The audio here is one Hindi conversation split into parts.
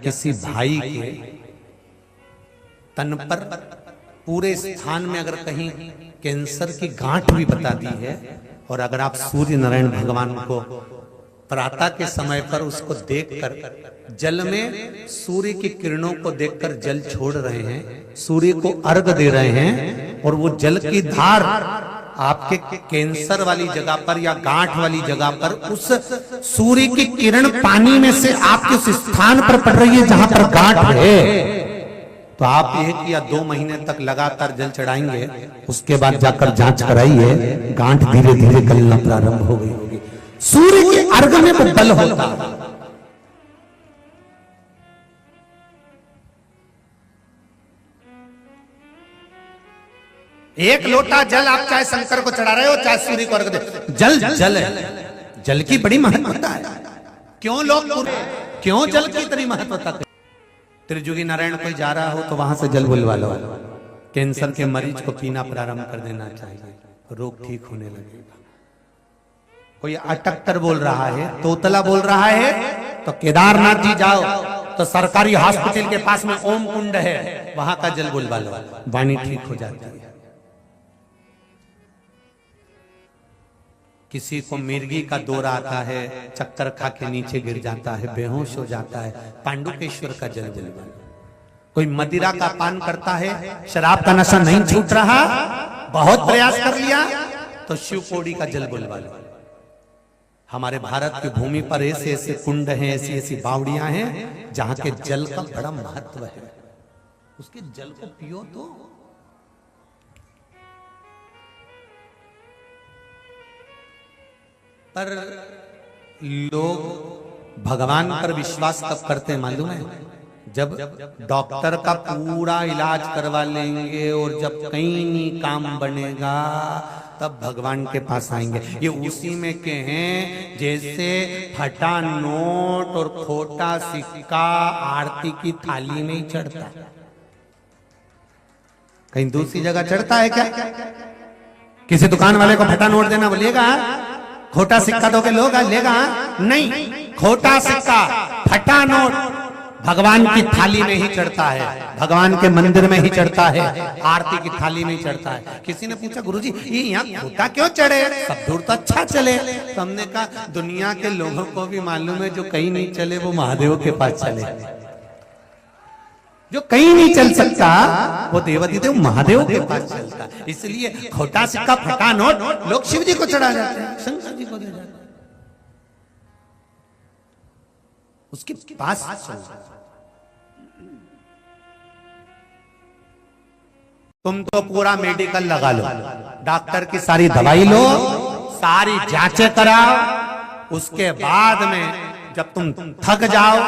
किसी भाई के तन पर पूरे स्थान में अगर कहीं कैंसर की गांठ भी बता दी है, और अगर आप सूर्य नारायण भगवान को प्रातः के समय पर उसको देखकर जल में सूर्य की किरणों को देखकर जल छोड़ रहे हैं, सूर्य को अर्घ दे रहे हैं, और वो जल की धार आपके कैंसर वाली जगह पर या गांठ वाली जगह पर उस सूर्य की किरण पानी में से आपके उस स्थान पर पड़ रही है जहां पर गांठ है, तो आप 1 या 2 महीने तक लगातार जल चढ़ाएंगे, उसके बाद जाकर जांच कराइए, गांठ धीरे धीरे गलना प्रारंभ हो गई होगी। सूर्य के अर्घ में वो बल होता है। एक लोटा जल आप चाहे शंकर को चढ़ा रहे हो, चाहे सूर्य को अर्घ दे, जल जल है, जल की बड़ी महत्वता है। क्यों लोग क्यों जल की इतनी महत्वता? त्रिजुगी नारायण कोई जा रहा हो तो वहां से जल बुलवा लो, कैंसर के मरीज को पीना प्रारंभ कर देना चाहिए, रोग ठीक होने लगेगा। कोई अटक्कर बोल रहा है, तोतला बोल रहा है, तो केदारनाथ जी जाओ, तो सरकारी हॉस्पिटल के पास में ओम कुंड है, वहां का जल बुलवा लो, वाणी ठीक हो जाती है। किसी को मिर्गी का दौरा आता है, चक्कर खा के नीचे गिर जाता है, बेहोश हो जाता है, पांडुकेश्वर का जल बुलवा लो। कोई मदिरा का पान करता है, शराब का नशा नहीं छूट रहा, बहुत प्रयास कर लिया, तो शिव पौड़ी का जल बुलवा लो। हमारे भारत की भूमि पर ऐसे ऐसे कुंड हैं, ऐसी ऐसी बावड़ियां हैं जहां के जल का बड़ा महत्व है, उसके जल को पियो तो। पर लोग भगवान पर विश्वास कब करते हैं मालूम है? जब डॉक्टर का पूरा इलाज करवा लेंगे और जब कहीं नहीं काम बनेगा तब भगवान के पास आएंगे। ये उसी में के हैं जैसे फटा नोट और खोटा सिक्का आरती की थाली में ही चढ़ता, कहीं दूसरी जगह चढ़ता है क्या? किसी दुकान वाले को फटा नोट देना बोलिएगा, खोटा सिक्का दोगे लोग लेगा? नहीं, खोटा सिक्का फटा नोट भगवान की थाली में ही चढ़ता है, भगवान के मंदिर में ही चढ़ता है, आरती की थाली में ही चढ़ता है। किसी ने पूछा गुरुजी ये यहाँ खोटा क्यों चढ़े, सब दूर तो अच्छा चले। तो हमने कहा दुनिया के लोगों को भी मालूम है जो कहीं नहीं चले वो महादेव के पास चले, जो कहीं नहीं चल सकता वो देवाधिदेव महादेव के पास चलता। इसलिए खोटा सिक्का फटा नोट लोग शिव जी को चढ़ा जाते हैं, शंकर जी को दे जाते हैं, उसके पास तुम तो पूरा मेडिकल लगा लो, डॉक्टर की सारी दवाई लो, सारी जांचें कराओ, उसके बाद में जब तुम थक जाओ,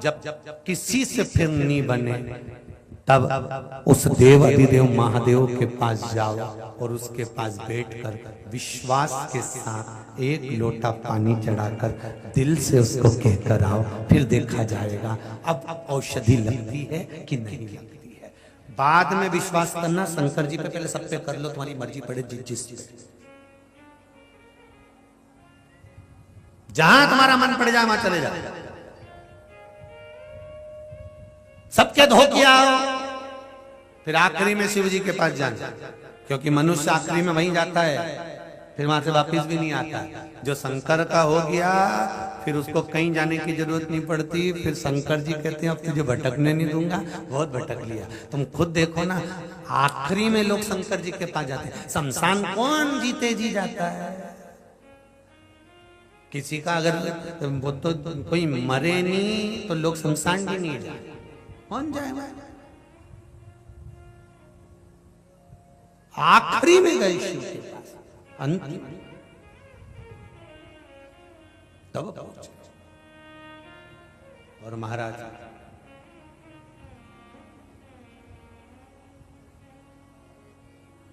जब किसी से फिर नहीं बने, तब उस देव अधिदेव महादेव के पास जाओ और उसके पास बैठकर विश्वास के साथ 1 लोटा पानी चढ़ाकर दिल से उसको कहकर आओ, फिर देखा जाएगा अब औषधि लगती है कि नहीं लगती है। बाद में विश्वास करना शंकर जी पे, पहले सब पे कर लो, तुम्हारी मर्जी पड़े जिस जहां तुम्हारा मन पड़ जाए वहां चले जाओ, सबके धो किया, फिर आखिरी में शिव जी के पास जाना, क्योंकि मनुष्य आखिरी में वहीं जाता है, फिर वहां से वापस भी नहीं आता। जो शंकर का हो गया फिर उसको कहीं जाने की जरूरत नहीं पड़ती, फिर शंकर जी कहते हैं अब तुझे भटकने नहीं दूंगा, बहुत भटक लिया। तुम खुद देखो ना, आखिरी में लोग शंकर जी के पास जाते हैं। शमशान कौन जीते जी जाता है? किसी का अगर वो तो कोई मरे नहीं तो लोग शमशान भी नहीं जाते, कौन जाएगा? आखिरी में गए शिव के पास, अंत तब पहुंचे। और महाराज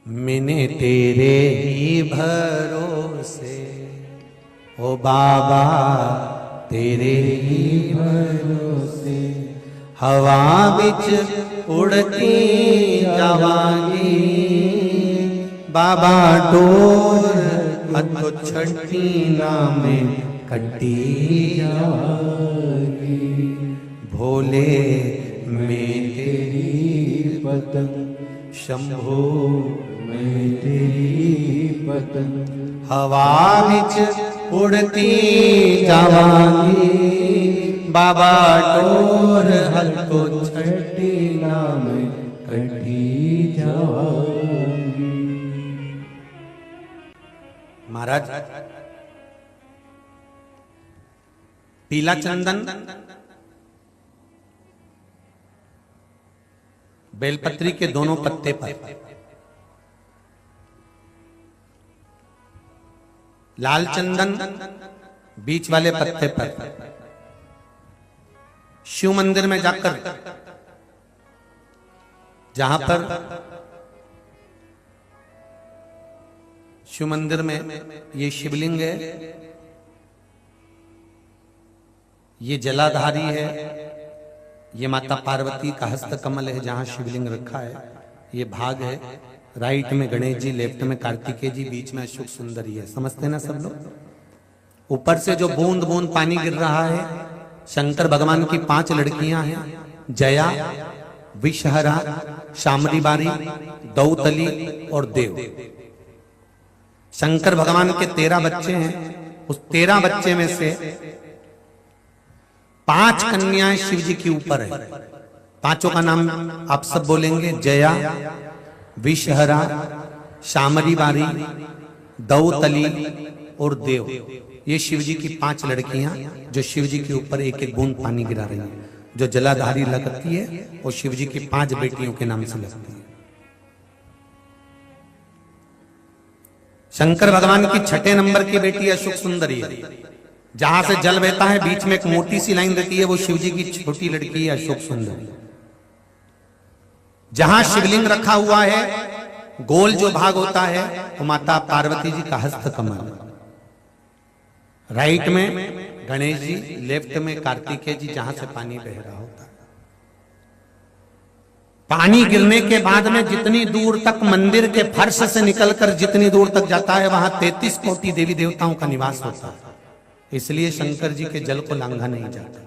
मैंने तेरे ही भरोसे, ओ बाबा तेरे ही भरोसे, हवा बिच उड़ती जावांगी, बाबा डोर हथो छठी नामे कटी जावांगी। भोले में तेरी पतंग, शंभो मैं तेरी पतंग। हवा विच उड़ती जावांगी, बाबा टोर हल्को छठी नाम कठी जाऊंगी। महाराज पीला चंदन बेलपत्री के दोनों पत्ते पर, लाल चंदन बीच वाले पत्ते पर, शिव मंदिर में जाकर जहां पर शिव मंदिर में ये शिवलिंग है, ये जलाधारी है, ये माता पार्वती का हस्त कमल है जहां शिवलिंग रखा है, ये भाग है, राइट में गणेश जी, लेफ्ट में कार्तिकेय जी, बीच में अशोक सुंदरी है। समझते ना सब लोग। ऊपर से जो बूंद बूंद पानी गिर रहा है, शंकर भगवान की 5 लड़कियां हैं, जया, विषहरा, शामरी बारी, दौतली और देव। शंकर भगवान के 13 बच्चे हैं, उस 13 बच्चे में से 5 कन्याएं शिव जी के ऊपर है। पांचों का नाम आप सब बोलेंगे, जया, विषहरा, शामरी बारी, दौतली और देव। ये शिव जी की 5 लड़कियां जो शिव जी के ऊपर एक एक बूंद पानी गिरा रही हैं। जो जलाधारी लगती है वो शिव जी की 5 बेटियों के नाम से लगती है। शंकर भगवान की 6ठे नंबर की बेटी अशोक सुंदरी है। जहां से जल बहता है बीच में एक मोटी सी लाइन रहती है, वो शिव जी की छोटी लड़की है अशोक सुंदरी। जहां शिवलिंग रखा हुआ है, गोल जो भाग होता है वो माता पार्वती जी का हस्त कमल। राइट में गणेश जी, लेफ्ट में कार्तिकेय जी, जहां से पानी बह रहा होता है। पानी गिरने के बाद में जितनी दूर तक मंदिर के फर्श से निकलकर जितनी दूर तक जाता है, वहां 33 कोटि देवी देवताओं का निवास होता है। इसलिए शंकर जी के जल को लांघा नहीं जाता।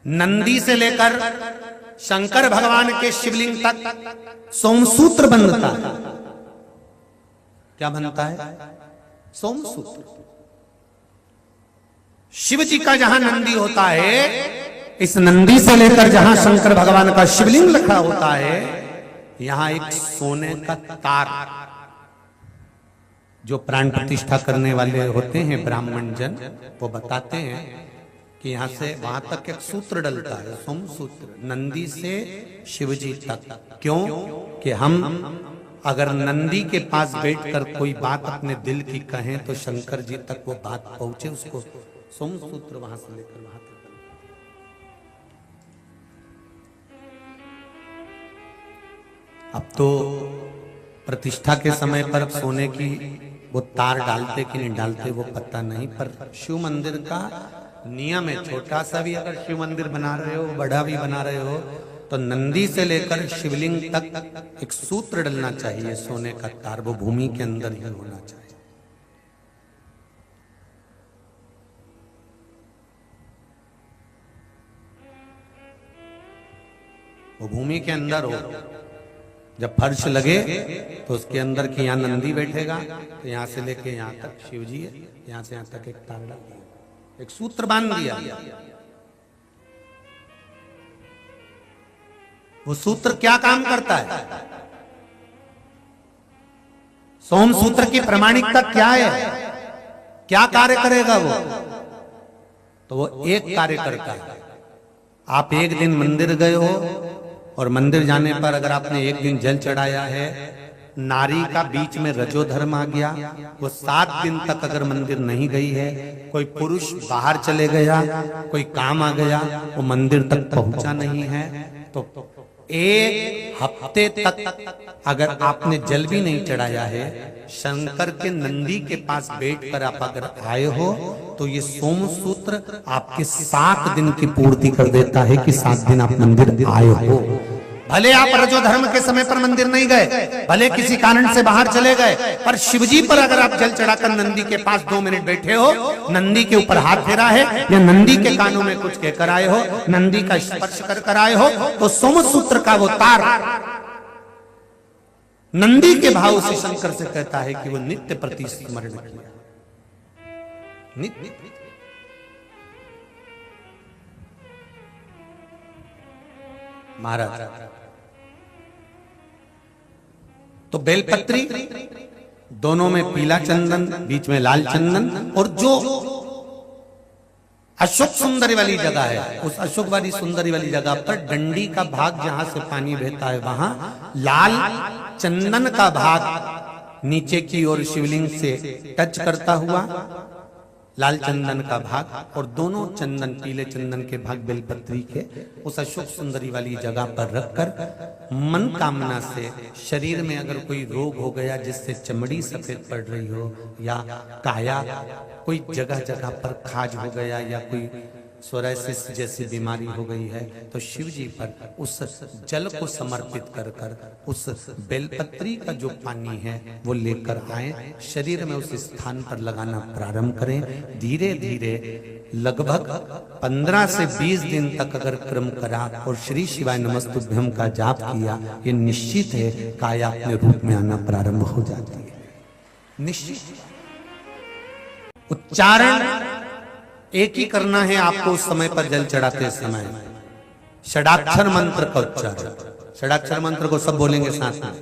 नंदी से लेकर शंकर भगवान के शिवलिंग तक सोमसूत्र बनता है। क्या बनता है? सोमसूत्र। शिव जी का जहां नंदी होता है, इस नंदी से लेकर जहां शंकर भगवान का शिवलिंग रखा होता है, यहां एक सोने का तार, जो प्राण प्रतिष्ठा करने वाले होते हैं ब्राह्मण जन, वो बताते हैं कि यहां से वहां तक एक सूत्र डलता है, सोम सूत्र, नंदी से शिवजी तक। क्यों? कि हम अगर नंदी के पास बैठकर कोई बात अपने दिल की कहें तो शंकर जी तक वो बात पहुंचे, उसको सोम सूत्र वहां से लेकर वहां तक। अब तो प्रतिष्ठा के समय पर सोने की वो तार डालते कि नहीं डालते वो पता नहीं, पर शिव मंदिर का नियम है, छोटा सा भी अगर शिव मंदिर बना रहे हो, बड़ा भी बना रहे हो, तो नंदी से लेकर शिवलिंग तक एक सूत्र डलना चाहिए, सोने का तार, वो भूमि के अंदर ही होना चाहिए। वो भूमि के अंदर हो। जब फर्श लगे तो उसके अंदर की यहाँ नंदी बैठेगा, तो यहाँ से लेके यहाँ तक शिव जी है, यहाँ से यहाँ तक एक तार डाल दिया, एक सूत्र बांध दिया। वो सूत्र क्या काम करता है? सोम सूत्र की प्रामाणिकता क्या है? क्या कार्य करेगा वो? तो वो एक कार्य करता है। आप एक दिन मंदिर गए हो और मंदिर जाने पर अगर आपने एक दिन जल चढ़ाया है, नारी का बीच में रजो धर्म आ गया, वो 7 दिन तक अगर मंदिर नहीं गई है, कोई पुरुष बाहर चले गया, कोई काम आ गया, वो मंदिर तक पहुंचा नहीं है, तो 1 हफ्ते तक अगर आपने जल भी नहीं चढ़ाया है, शंकर के नंदी के पास बैठकर आप अगर आए हो, तो ये सोम सूत्र आपके 7 दिन की पूर्ति कर देता है कि 7 दिन आप मंदिर आए हो। भले आप रजोधर्म के समय पर मंदिर नहीं गए, भले किसी कारण से बाहर चले गए, पर शिवजी पर अगर आप जल चढ़ाकर नंदी के पास 2 मिनट बैठे हो, नंदी के ऊपर हाथ फेरा है या नंदी के कानों में कुछ कहकर आए हो, नंदी का स्पर्श कर आए हो, तो सोमसूत्र का वो तार नंदी के भाव से शंकर से कहता है कि वो नित्य प्रति स्मरण किया। नित्य महाराज तो बेलपत्री दोनों में पीला चंदन, बीच में लाल चंदन, और जो अशोक सुंदरी वाली जगह है, उस अशोक वाली सुंदरी वाली जगह पर डंडी का भाग जहां से पानी बहता है वहां लाल चंदन का भाग नीचे की ओर शिवलिंग से टच करता हुआ लाल चंदन का भाग, और दोनों चंदन पीले चंदन के भाग बेलपत्री के उस अशोक सुंदरी वाली जगह पर रखकर मन कामना से शरीर में अगर कोई रोग हो गया जिससे चमड़ी सफेद पड़ रही हो, या काया कोई जगह जगह पर खाज हो गया, या कोई सोराइसिस जैसी बीमारी हो गई है, तो शिव जी पर उस जल को समर्पित कर कर उस बेलपत्री का जो पानी है वो लेकर आए, शरीर में उस स्थान पर लगाना प्रारंभ करें। धीरे धीरे लगभग 15 से 20 दिन तक अगर क्रम करा और श्री शिवाय नमस्तुभ्यम का जाप किया, ये निश्चित है काया अपने रूप में आना प्रारंभ हो जाती है। निश्चित उच्चारण एक ही करना है आपको उस समय पर जल चढ़ाते समय, षडाक्षर मंत्र का उच्चारण। षडाक्षर मंत्र को सब बोलेंगे साथ में,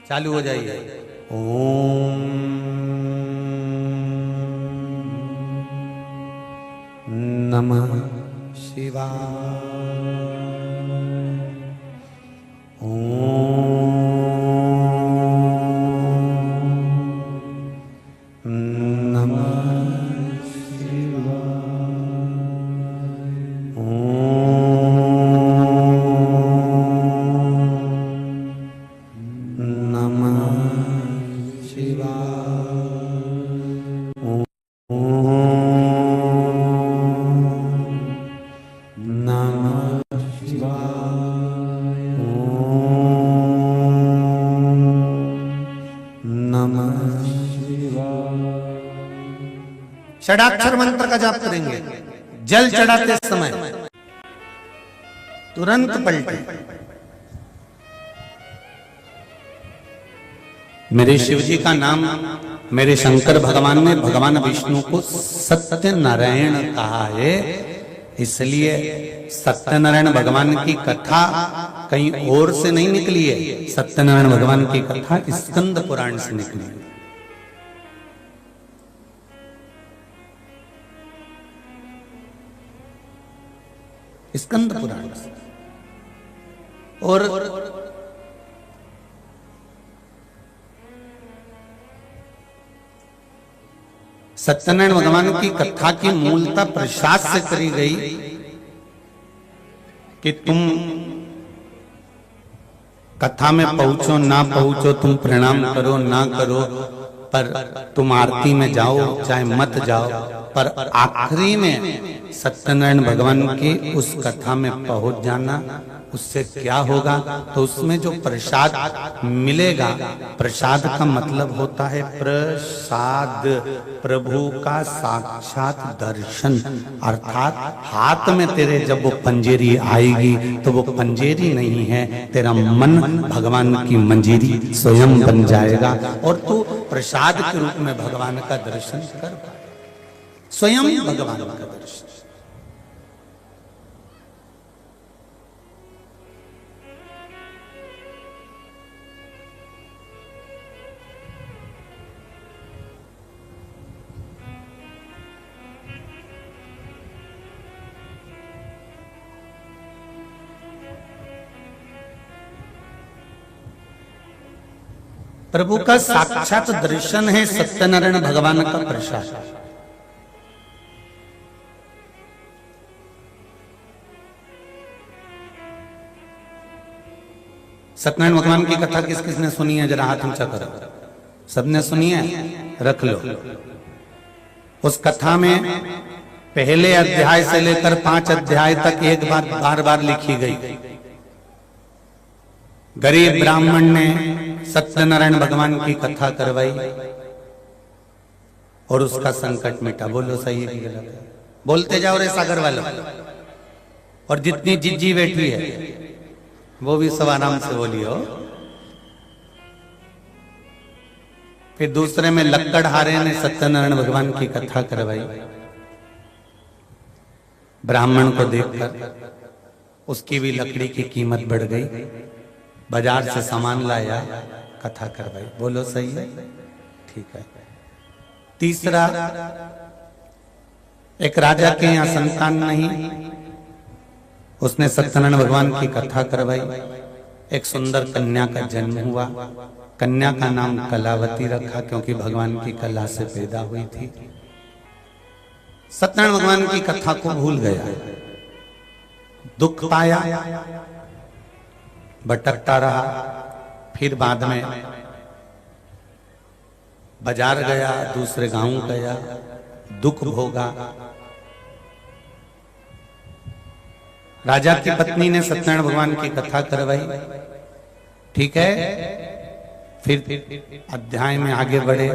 चालू हो जाइए। ओम नमः शिवाय, ओम षडाक्षर मंत्र का जाप करेंगे। जल चढ़ाते समय तुरंत पलटे। मेरे शिव जी का नाम मेरे शंकर भगवान ने भगवान विष्णु को सत्यनारायण कहा है, इसलिए सत्यनारायण भगवान की कथा कहीं और से नहीं निकली है। सत्यनारायण भगवान की कथा स्कंद पुराण से निकली है। स्कंद पुराण से। और सत्यनारायण भगवान की कथा की मूलता प्रसाद से करी गई कि तुम कथा में पहुंचो ना पहुंचो, तुम प्रणाम करो ना करो, पर तुम आरती में जाओ चाहे मत जाओ, पर आखिरी में सत्यनारायण भगवान की उस कथा में पहुंच जाना। उससे क्या होगा? तो उसमें जो प्रसाद मिलेगा, प्रसाद का मतलब होता है प्रसाद, प्रभु का साक्षात दर्शन। अर्थात हाथ में तेरे जब वो पंजेरी आएगी तो वो पंजेरी नहीं है, तेरा मन भगवान की मंजीरी स्वयं बन जाएगा और तू प्रसाद के रूप में भगवान का दर्शन कर पाए, स्वयं भगवान का दर्शन। प्रभु का साक्षात दर्शन है सत्यनारायण भगवान का प्रसाद। सत्यनारायण भगवान की कथा किस किसने सुनी है? जरा हाथ ऊंचा करो। सबने सुनी है? रख लो। उस कथा में पहले अध्याय से लेकर 5 अध्याय तक एक बार बार बार लिखी गई। गरीब ब्राह्मण ने सत्यनारायण भगवान की कथा करवाई और उसका संकट मिटा। बोलो सही है कि गलत है? बोलते जाओ रे सागर वालों। और जितनी जिज्जी बैठी है वो भी सब आराम से बोलियो। फिर दूसरे में लक्कड़हारे ने सत्यनारायण भगवान की कथा करवाई। ब्राह्मण को देखकर उसकी भी लकड़ी की कीमत बढ़ गई, बाजार से सामान लाया, कथा करवाई। बोलो सही है? ठीक है। तीसरा, एक राजा के यहाँ संतान नहीं, उसने सत्यनारायण भगवान की कथा करवाई। एक सुंदर कन्या का जन्म हुआ। कन्या का नाम कलावती रखा क्योंकि भगवान की कला से पैदा हुई थी। सत्यनारायण भगवान की कथा को भूल गया, दुख पाया, भटकता रहा। फिर बाद में बाजार गया, दूसरे गांव गया, दुख भोगा। राजा की पत्नी ने सत्यनारायण भगवान की कथा करवाई। ठीक है। फिर अध्याय में आगे बढ़े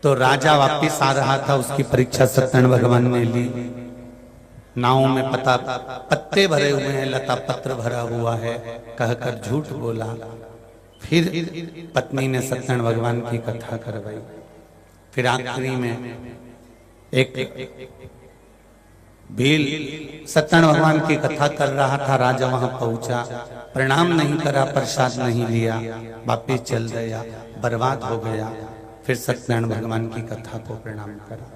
तो राजा वापिस आ रहा था, उसकी परीक्षा सत्यनारायण भगवान ने ली। नाव में पत्ते भरे हुए हैं, लता पत्र भरा हुआ है, कहकर झूठ बोला। फिर पत्नी ने सत्यनारायण भगवान की कथा करवाई। फिर आखिरी में एक भील सत्यनारायण भगवान की कथा कर रहा था। राजा वहां पहुंचा, प्रणाम नहीं करा, प्रसाद नहीं लिया, वापिस चल गया, बर्बाद हो गया। फिर सत्यनारायण भगवान की कथा को प्रणाम करा।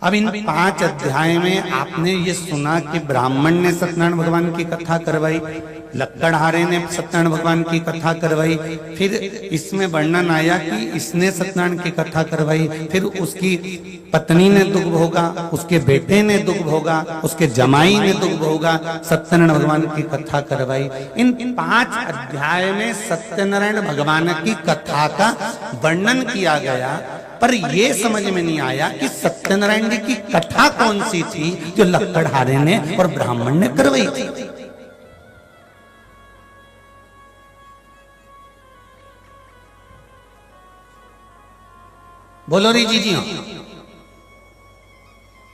अब इन 5 अध्याय में आपने ये सुना कि ब्राह्मण ने सत्यनारायण भगवान की कथा करवाई, लक्कड़हारे ने सत्यनारायण भगवान की कथा करवाई। फिर इसमें वर्णन आया कि इसने सत्यनारायण की कथा करवाई, फिर उसकी पत्नी ने दुख भोगा, उसके बेटे ने दुख भोगा, उसके जमाई ने दुख भोगा, सत्यनारायण भगवान की कथा करवाई। इन 5 अध्याय में सत्यनारायण भगवान की कथा का वर्णन किया गया, पर यह समझ में नहीं आया कि सत्यनारायण जी की कथा कौन सी थी जो लक्कड़हारे ने और ब्राह्मण ने करवाई थी। बोलो री जी हाँ।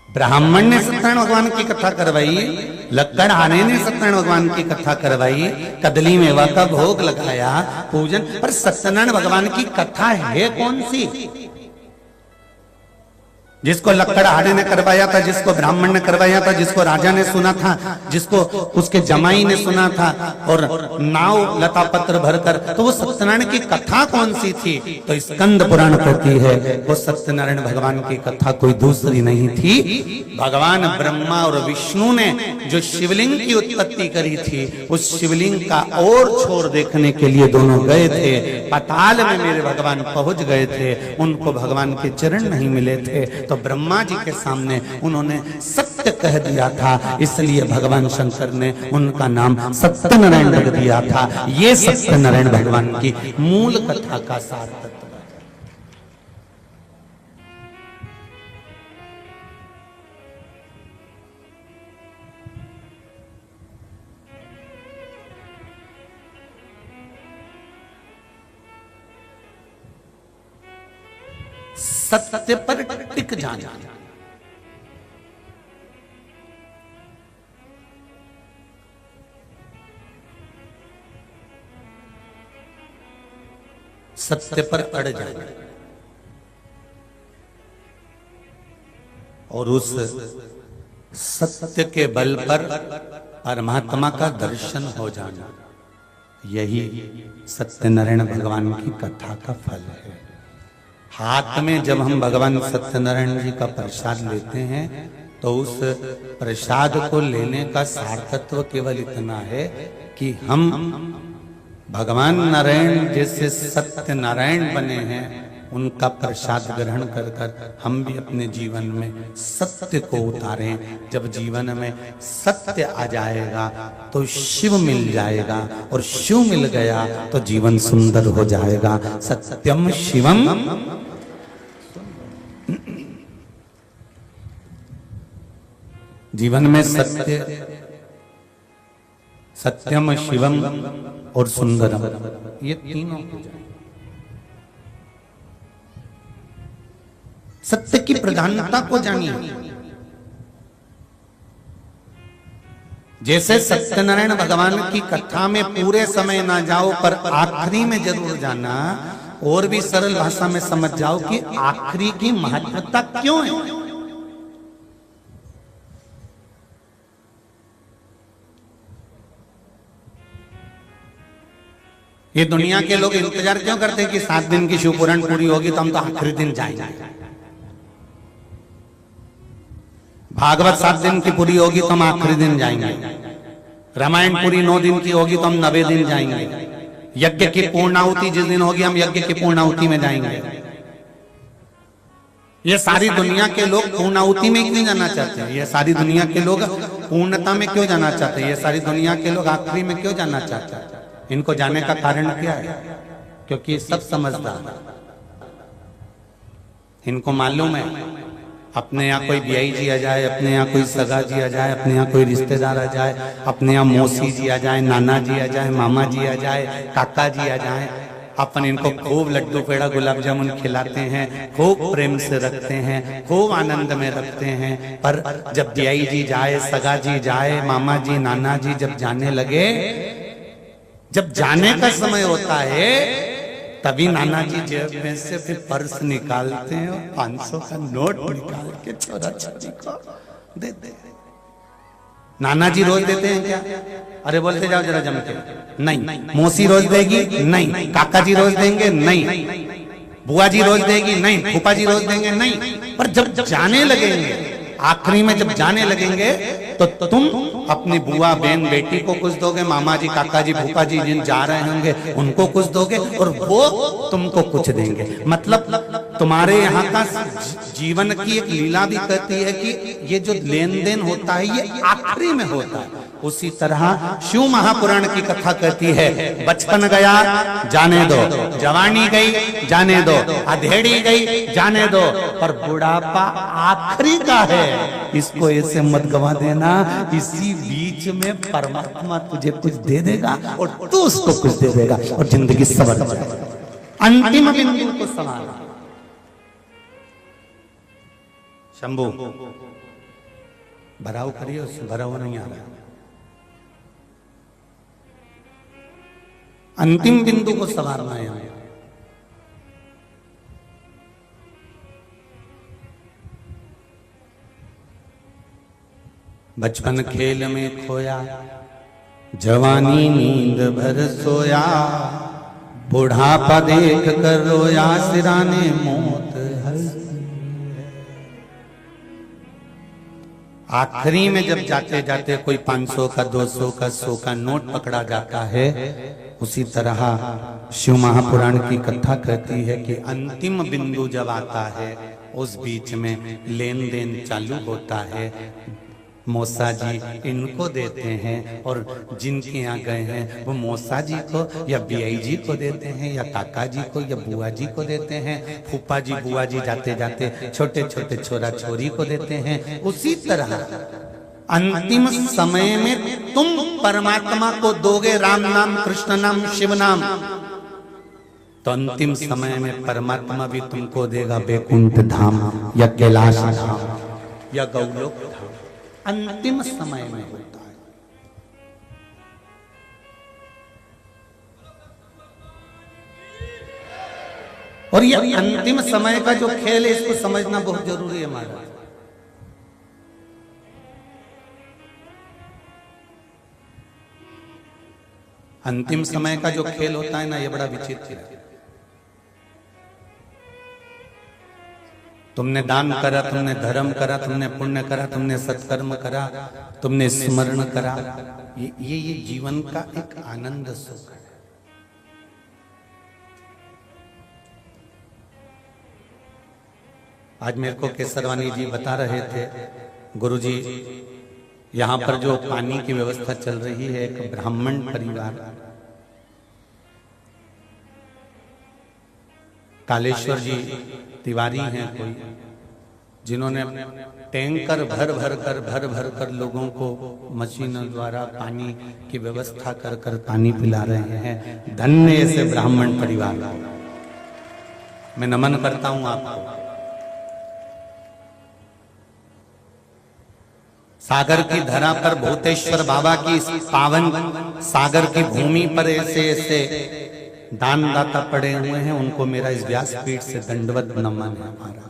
ब्राह्मण ने सत्यनारायण भगवान की कथा करवाई, लक्कड़हारे ने सत्यनारायण भगवान की कथा करवाई, कदली मेवा का भोग लगाया, पूजन। पर सत्यनारायण भगवान की कथा है कौन सी? जिसको लक्कड़हारे ने करवाया था, जिसको ब्राह्मण ने करवाया था, जिसको राजा ने सुना था, जिसको उसके जमाई ने सुना था, और नाव लता पत्र भरकर, तो वो सत्यनारायण की कथा कौन सी थी? तो स्कंद पुराण कहती है वो सत्यनारायण भगवान की कथा कोई दूसरी नहीं थी। भगवान ब्रह्मा और विष्णु ने जो शिवलिंग की उत्पत्ति करी थी, उस शिवलिंग का और छोर देखने के लिए दोनों गए थे। पाताल में मेरे भगवान पहुंच गए थे, उनको भगवान के चरण नहीं मिले थे, तो ब्रह्मा जी के सामने उन्होंने सत्य कह दिया था, इसलिए भगवान शंकर ने उनका नाम सत्यनारायण रख दिया था। ये सत्यनारायण भगवान की मूल कथा का सार तत्व है। सत्य पर टिक जाना, सत्य पर अड़ जाना और उस सत्य के बल पर परमात्मा का दर्शन हो जाना, यही सत्यनारायण भगवान की कथा का फल है। हाथ में जब हम भगवान सत्यनारायण जी का प्रसाद लेते हैं तो उस प्रसाद को लेने का सार्थत्व केवल इतना है कि हम भगवान नारायण जैसे सत्य नारायण बने हैं, उनका प्रसाद ग्रहण कर कर हम भी अपने जीवन में सत्य को उतारें। जब जीवन में सत्य आ जाएगा तो शिव मिल जाएगा, और शिव मिल गया तो जीवन सुंदर हो जाएगा। सत्यम शिवम। जीवन में सत्य सत्यम, शिवम और सुंदरम, ये तीनों पूजा। सत्य की प्रधानता को जानिए। जैसे सत्यनारायण भगवान की कथा में पूरे समय ना जाओ, पर आखिरी में जरूर जाना, और भी सरल भाषा में समझ जाओ कि आखिरी की महत्वता क्यों है। ये दुनिया के लोग इंतजार क्यों करते हैं कि 7 दिन की शिव पुराण पूरी होगी तो हम तो आखिरी दिन जाएंगे, भागवत 7 दिन की पूरी होगी तो हम आखिरी दिन जाएंगे, रामायण पूरी 9 दिन की होगी तो हम 90 दिन जाएंगे, यज्ञ की पूर्णाहुति जिस दिन होगी हम यज्ञ की पूर्णाहुति में जाएंगे। ये सारी दुनिया के लोग पूर्णाहुति में क्यों जाना चाहते हैं? ये सारी दुनिया के लोग पूर्णता में क्यों जाना चाहते हैं? ये सारी दुनिया के लोग आखिरी में क्यों जाना चाहते हैं? इनको जाने का कारण क्या है? क्योंकि सब समझदार, इनको मालूम है अपने यहाँ कोई बियाई जी आ जाए, अपने यहाँ कोई सगा जी आ जाए, अपने यहाँ कोई रिश्तेदार आ जाए, अपने यहाँ मौसी जी आ जाए, नाना जी आ जाए, मामा जी आ जाए, काका जी आ जाए, अपन इनको खूब लड्डू पेड़ा गुलाब जामुन खिलाते हैं, खूब प्रेम से रखते हैं, खूब आनंद में रखते हैं। पर जब बियाई जी जाए, सगा जी जाए, मामा जी नाना जी जब जाने लगे, जब जाने का समय होता है, तभी नाना जी जेब में से फिर पर्स निकालते हैं और 500 का नोट निकाल के छोरा छोरी को दे दे। नाना जी रोज देते हैं क्या? अरे बोलते जाओ जरा जम के, नहीं। मौसी रोज देगी? नहीं। काका जी रोज देंगे? नहीं। बुआ जी रोज देगी? नहीं। फूफा जी रोज देंगे? नहीं। पर जब जाने लगेंगे, आखिरी में जब जाने लगेंगे, तो तुम अपनी बुआ बहन बेटी को कुछ दोगे, मामा जी काका जी फूफा जी जिन जा रहे होंगे उनको कुछ दोगे, और वो तुमको कुछ देंगे। मतलब तुम्हारे यहाँ का जीवन की एक लीला भी कहती है कि ये जो लेन देन होता है ये आखिरी में होता है। उसी तरह शिव महापुराण की कथा कहती है, बचपन गया जाने दो, जवानी गई जाने दो, अधेड़ी गई जाने दो, पर बुढ़ापा आखिरी का है, इसको ऐसे मत गवा देना। इसी बीच में परमात्मा तुझे कुछ दे देगा और तू उसको कुछ दे देगा और जिंदगी सवर जाएगी। अंतिम बिंदु को संभालना। शंभू भराव करिए, उससे भराव नहीं आ रहा। अंतिम बिंदु को संवारना है। बचपन खेल में खोया, जवानी नींद भर सोया, बुढ़ापा देख कर रोया, सिराने मौत हंसी। आखिरी में जब जाते जाते कोई 500 का 200 का 100 का नोट पकड़ा जाता है, उसी तरह शिव महापुराण की कथा कहती है कि अंतिम बिंदु जब आता है, उस बीच में लेन देन चालू होता है। मौसा जी इनको देते हैं, और जिनके यहाँ गए हैं वो मौसा जी को या बियाई जी को देते हैं, या काका जी को या बुआ जी को देते हैं, फूफा जी बुआ जी जाते जाते छोटे छोटे छोरा छोरी को देते हैं। उसी तरह अंतिम समय में तुम परमात्मा को दोगे राम नाम, कृष्ण नाम, शिव नाम, तो अंतिम समय में परमात्मा भी तुमको देगा बैकुंठ धाम या कैलाश धाम या गौलोक धाम। अंतिम समय में होता है। और ये अंतिम समय का जो खेल है, इसको समझना बहुत जरूरी है हमारा। अंतिम समय का जो खेल होता है ना, ये बड़ा विचित्र है। तुमने दान करा, तुमने धर्म करा, तुमने पुण्य करा, तुमने सत्कर्म करा, तुमने स्मरण करा, ये जीवन का एक आनंद सुख है। आज मेरे को केसरवानी जी बता रहे थे, गुरुजी यहाँ पर जो पानी की व्यवस्था चल रही है, एक ब्राह्मण परिवार कालेश्वर जी तिवारी हैं कोई, जिन्होंने टैंकर भर भर कर लोगों को मशीनों द्वारा पानी की व्यवस्था कर कर पानी पिला रहे हैं। धन्य ऐसे ब्राह्मण परिवार को मैं नमन करता हूं आपको। सागर की धरा पर भूतेश्वर बाबा की इस पावन सागर की भूमि पर ऐसे ऐसे दानदाता पड़े हुए हैं, उनको मेरा इस व्यासपीठ से दंडवत नमन है हमारा।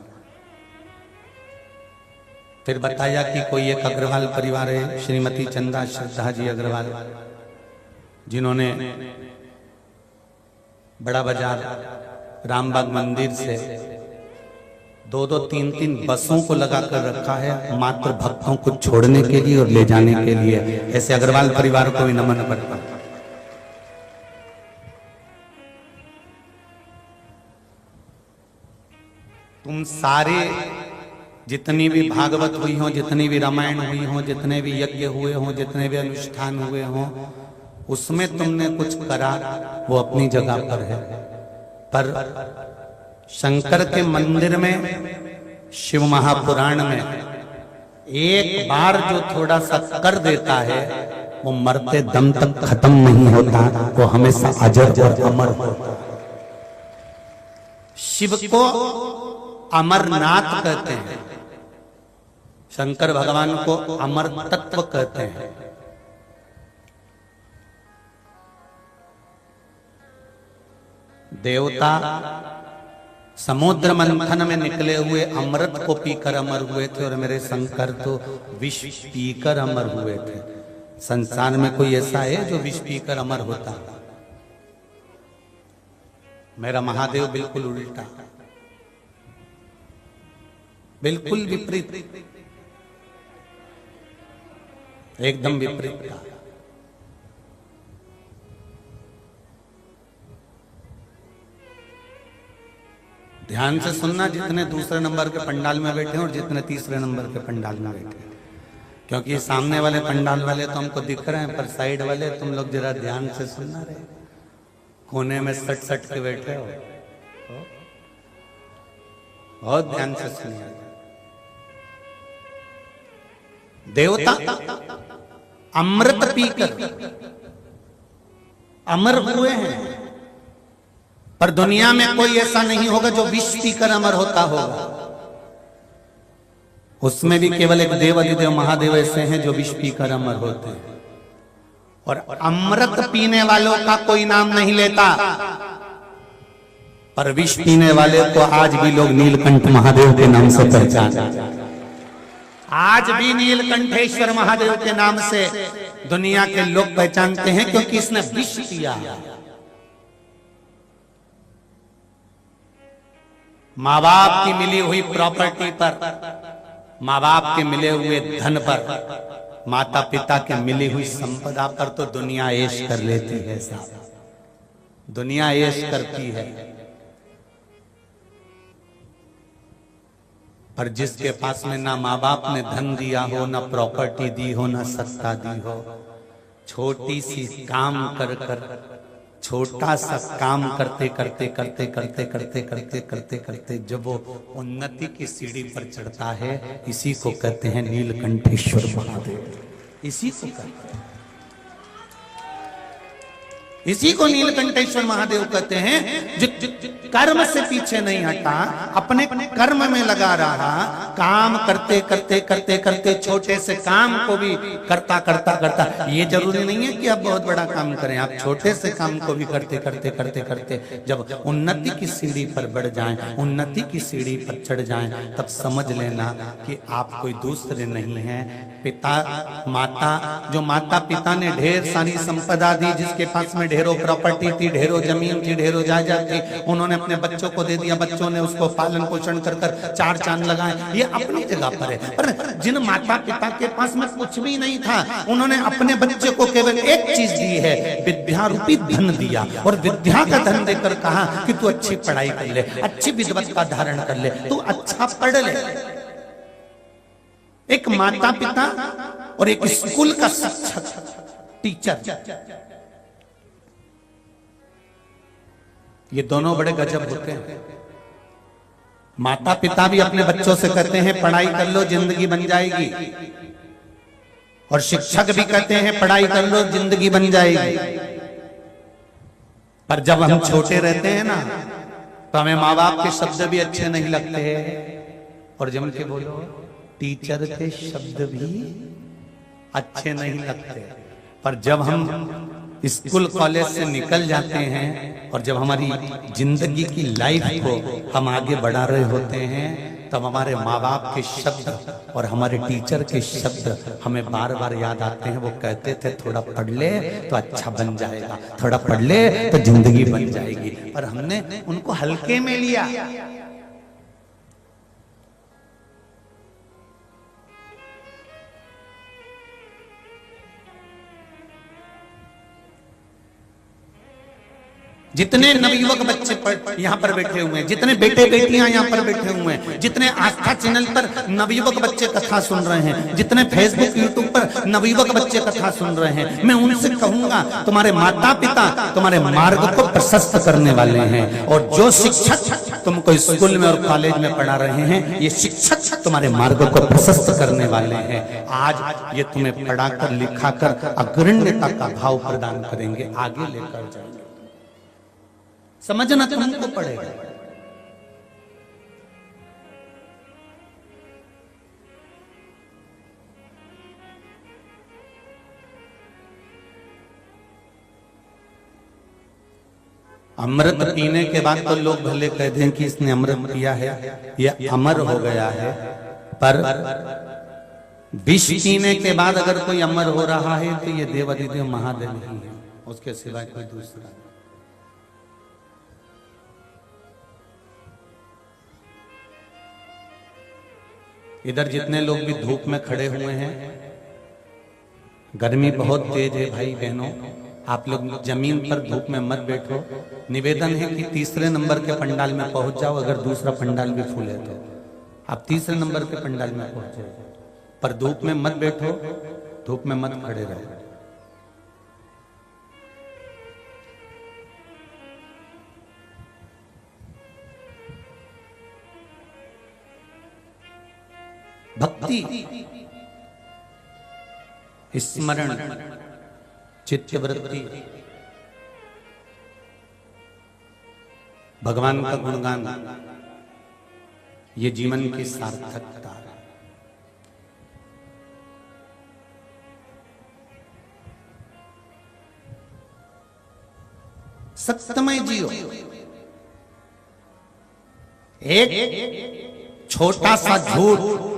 फिर बताया कि कोई एक अग्रवाल परिवार है, श्रीमती चंदा श्रद्धा जी अग्रवाल, जिन्होंने बड़ा बाजार रामबाग मंदिर से 2-2, 3-3 बसों को लगाकर रखा है मात्र भक्तों को छोड़ने के लिए और ले जाने के लिए। ऐसे अग्रवाल परिवार को भी नमन करता हूं। तुम सारे जितनी भी भागवत हुई हो, जितनी भी रामायण हुई हो, जितने भी यज्ञ हुए हो, जितने भी अनुष्ठान हुए हो, उसमें तुमने कुछ करा वो अपनी जगह पर है। पर शंकर के मंदिर में, शिव महापुराण में एक बार जो थोड़ा सा कर देता है वो मरते दम तक खत्म नहीं होता, वो हमेशा अजर और अमर होता। शिव को अमरनाथ कहते हैं, शंकर भगवान को अमर तत्व कहते हैं। देवता समुद्र मंथन में निकले हुए अमृत को पीकर अमर हुए थे और मेरे शंकर तो विष पीकर अमर हुए थे। संसार में कोई ऐसा है जो विष पीकर अमर होता? मेरा महादेव बिल्कुल उल्टा, बिल्कुल विपरीत, एकदम विपरीत था। ध्यान से सुनना, जितने दूसरे नंबर के पंडाल में बैठे हैं और जितने तीसरे नंबर के पंडाल में बैठे हैं, क्योंकि सामने वाले पंडाल वाले तो हमको दिख रहे हैं, पर साइड वाले तुम लोग जरा ध्यान से सुनना रहे। कोने में सट सट के बैठे हो, बहुत ध्यान से सुनिए। देवता अमृत पीकर अमर हुए हैं, पर दुनिया में कोई ऐसा नहीं होगा जो विष पीकर अमर होता होगा। उसमें भी केवल एक देव अधिदेव महादेव ऐसे हैं जो विष पीकर अमर होते हैं, और अमृत पीने वालों का कोई नाम नहीं लेता, पर विष पीने वाले को आज भी लोग नीलकंठ महादेव के नाम से पहचानते। आज भी नीलकंठेश्वर महादेव के नाम से दुनिया के लोग पहचानते हैं, क्योंकि इसने विष पिया। माँ बाप की मिली हुई प्रॉपर्टी पर, माँ बाप के मिले हुए धन पर, माता पिता के मिली हुई संपदा पर तो दुनिया ऐश कर लेती है साहब, दुनिया ऐश करती है। पर जिसके पास में ना माँ बाप ने धन दिया हो, ना प्रॉपर्टी दी हो, ना सत्ता दी हो, छोटी सी काम कर कर, छोटा सा काम करते करते करते करते करते करते करते करते जब वो उन्नति की सीढ़ी पर चढ़ता है, इसी को कहते हैं नीलकंठेश्वर महादेव। इसी को कहते हैं, इसी को नीलकंठेश्वर महादेव कहते हैं, जो कर्म से पीछे नहीं हटा, अपने कर्म में लगा रहा, काम करते करते करते करते छोटे से काम को भी करता करता करता। ये जरूरी नहीं है कि आप बहुत बड़ा काम करें, आप छोटे से काम को भी करते करते करते करते जब उन्नति की सीढ़ी पर बढ़ जाएं, उन्नति की सीढ़ी पर चढ़ जाएं, तब समझ लेना कि आप कोई दूसरे नहीं हैं। पिता माता, जो माता पिता ने ढेर सारी संपदा दी, जिसके पास में ढेरों प्रॉपर्टी थी, ढेरों जमीन थी, ढेरों जायदाद थी, उन्होंने अपने बच्चों को दे दिया, बच्चों ने उसको पालन पोषण कर कर चार चांद लगाए, ये अपनी जगह पर है। पर जिन माता पिता के पास में कुछ भी नहीं था, उन्होंने अपने बच्चे को केवल एक चीज दी है, विद्या रूपी धन दिया, और विद्या का धन देकर कहा कि तू अच्छी पढ़ाई कर ले, अच्छी विद्वत का धारण कर ले, तू अच्छा पढ़ ले। एक माता पिता और एक स्कूल का शिक्षक, टीचर, ये दोनों बड़े गजब होते हैं। माता पिता भी अपने बच्चों से कहते हैं पढ़ाई कर लो जिंदगी बन जाएगी, और शिक्षक भी कहते हैं पढ़ाई कर लो जिंदगी बन जाएगी। पर जब हम छोटे रहते हैं ना तो हमें माँ बाप के शब्द भी अच्छे नहीं लगते हैं, और जम के बोलो टीचर के शब्द भी अच्छे नहीं लगते। पर जब हम स्कूल कॉलेज से निकल जाते हैं और जब हमारी जिंदगी की लाइफ को हम आगे बढ़ा रहे होते हैं, तब हमारे माँ बाप के शब्द और हमारे टीचर के शब्द हमें बार बार याद आते हैं। वो कहते थे थोड़ा पढ़ ले तो अच्छा बन जाएगा, थोड़ा पढ़ ले तो जिंदगी बन जाएगी, पर हमने उनको हल्के में लिया। जितने नवयुवक बच्चे यहाँ पर बैठे हुए हैं, जितने बेटे बेटियां यहाँ पर बैठे हुए हैं, जितने आस्था चैनल पर नवयुवक बच्चे कथा सुन रहे हैं, जितने फेसबुक यूट्यूब पर नवयुवक बच्चे कथा सुन रहे हैं, मैं उनसे कहूंगा तुम्हारे माता पिता तुम्हारे मार्ग को प्रशस्त करने वाले हैं, और जो शिक्षक तुमको स्कूल में और कॉलेज में पढ़ा रहे हैं, ये शिक्षक तुम्हारे मार्ग को प्रशस्त करने वाले हैं। आज ये तुम्हें पढ़ाकर लिखाकर अग्रण्यता का भाव प्रदान करेंगे, आगे लेकर जाएंगे। समझना तुमको पड़ेगा। अमृत पीने के बाद तो लोग भले कह दें कि इसने अमृत पिया है, यह अमर हो गया है, पर विष पीने के बाद अगर कोई अमर हो रहा है तो ये देवाधिदेव महादेव नहीं है, उसके सिवाय कोई दूसरा। इधर जितने लोग भी धूप में खड़े हुए हैं, गर्मी बहुत तेज है भाई बहनों, आप लोग जमीन पर धूप में मत बैठो। निवेदन है कि तीसरे नंबर के पंडाल में पहुंच जाओ, अगर दूसरा पंडाल भी फूल है तो आप तीसरे नंबर के पंडाल में पहुंच जाओ, पर धूप में मत बैठो, धूप में मत खड़े रहो। भक्ति, स्मरण, चित्तवृत्ति, भगवान का गुणगान, ये जीवन की सार्थकता है। सत्यमय जियो। एक छोटा सा झूठ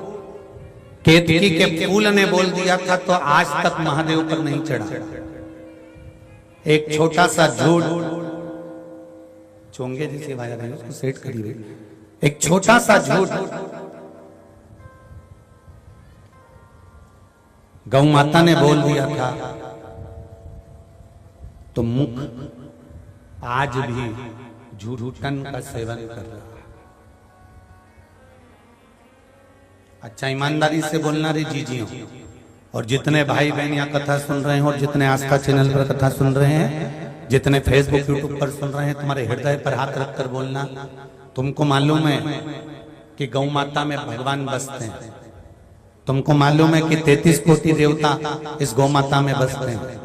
केतकी के फूल ने बोल दिया था तो आज तक महादेव पर नहीं चढ़ा। एक छोटा सा झूठ, चोंगे जिसे आवाज आ रही है उसको सेट करिए। एक छोटा सा झूठ गौ माता ने बोल दिया था तो मुख आज भी झूठन का सेवन कर रहा है। अच्छा ईमानदारी से बोलना रे जीजियों, और जितने भाई बहन यहाँ कथा सुन रहे हैं और जितने आस्था चैनल पर कथा सुन रहे हैं, जितने फेसबुक यूट्यूब पर सुन रहे हैं, तुम्हारे हृदय पर हाथ रखकर बोलना, तुमको मालूम है कि गौ माता में भगवान बसते हैं, तुमको मालूम है कि 33 कोटि देवता इस गौ माता में बसते हैं,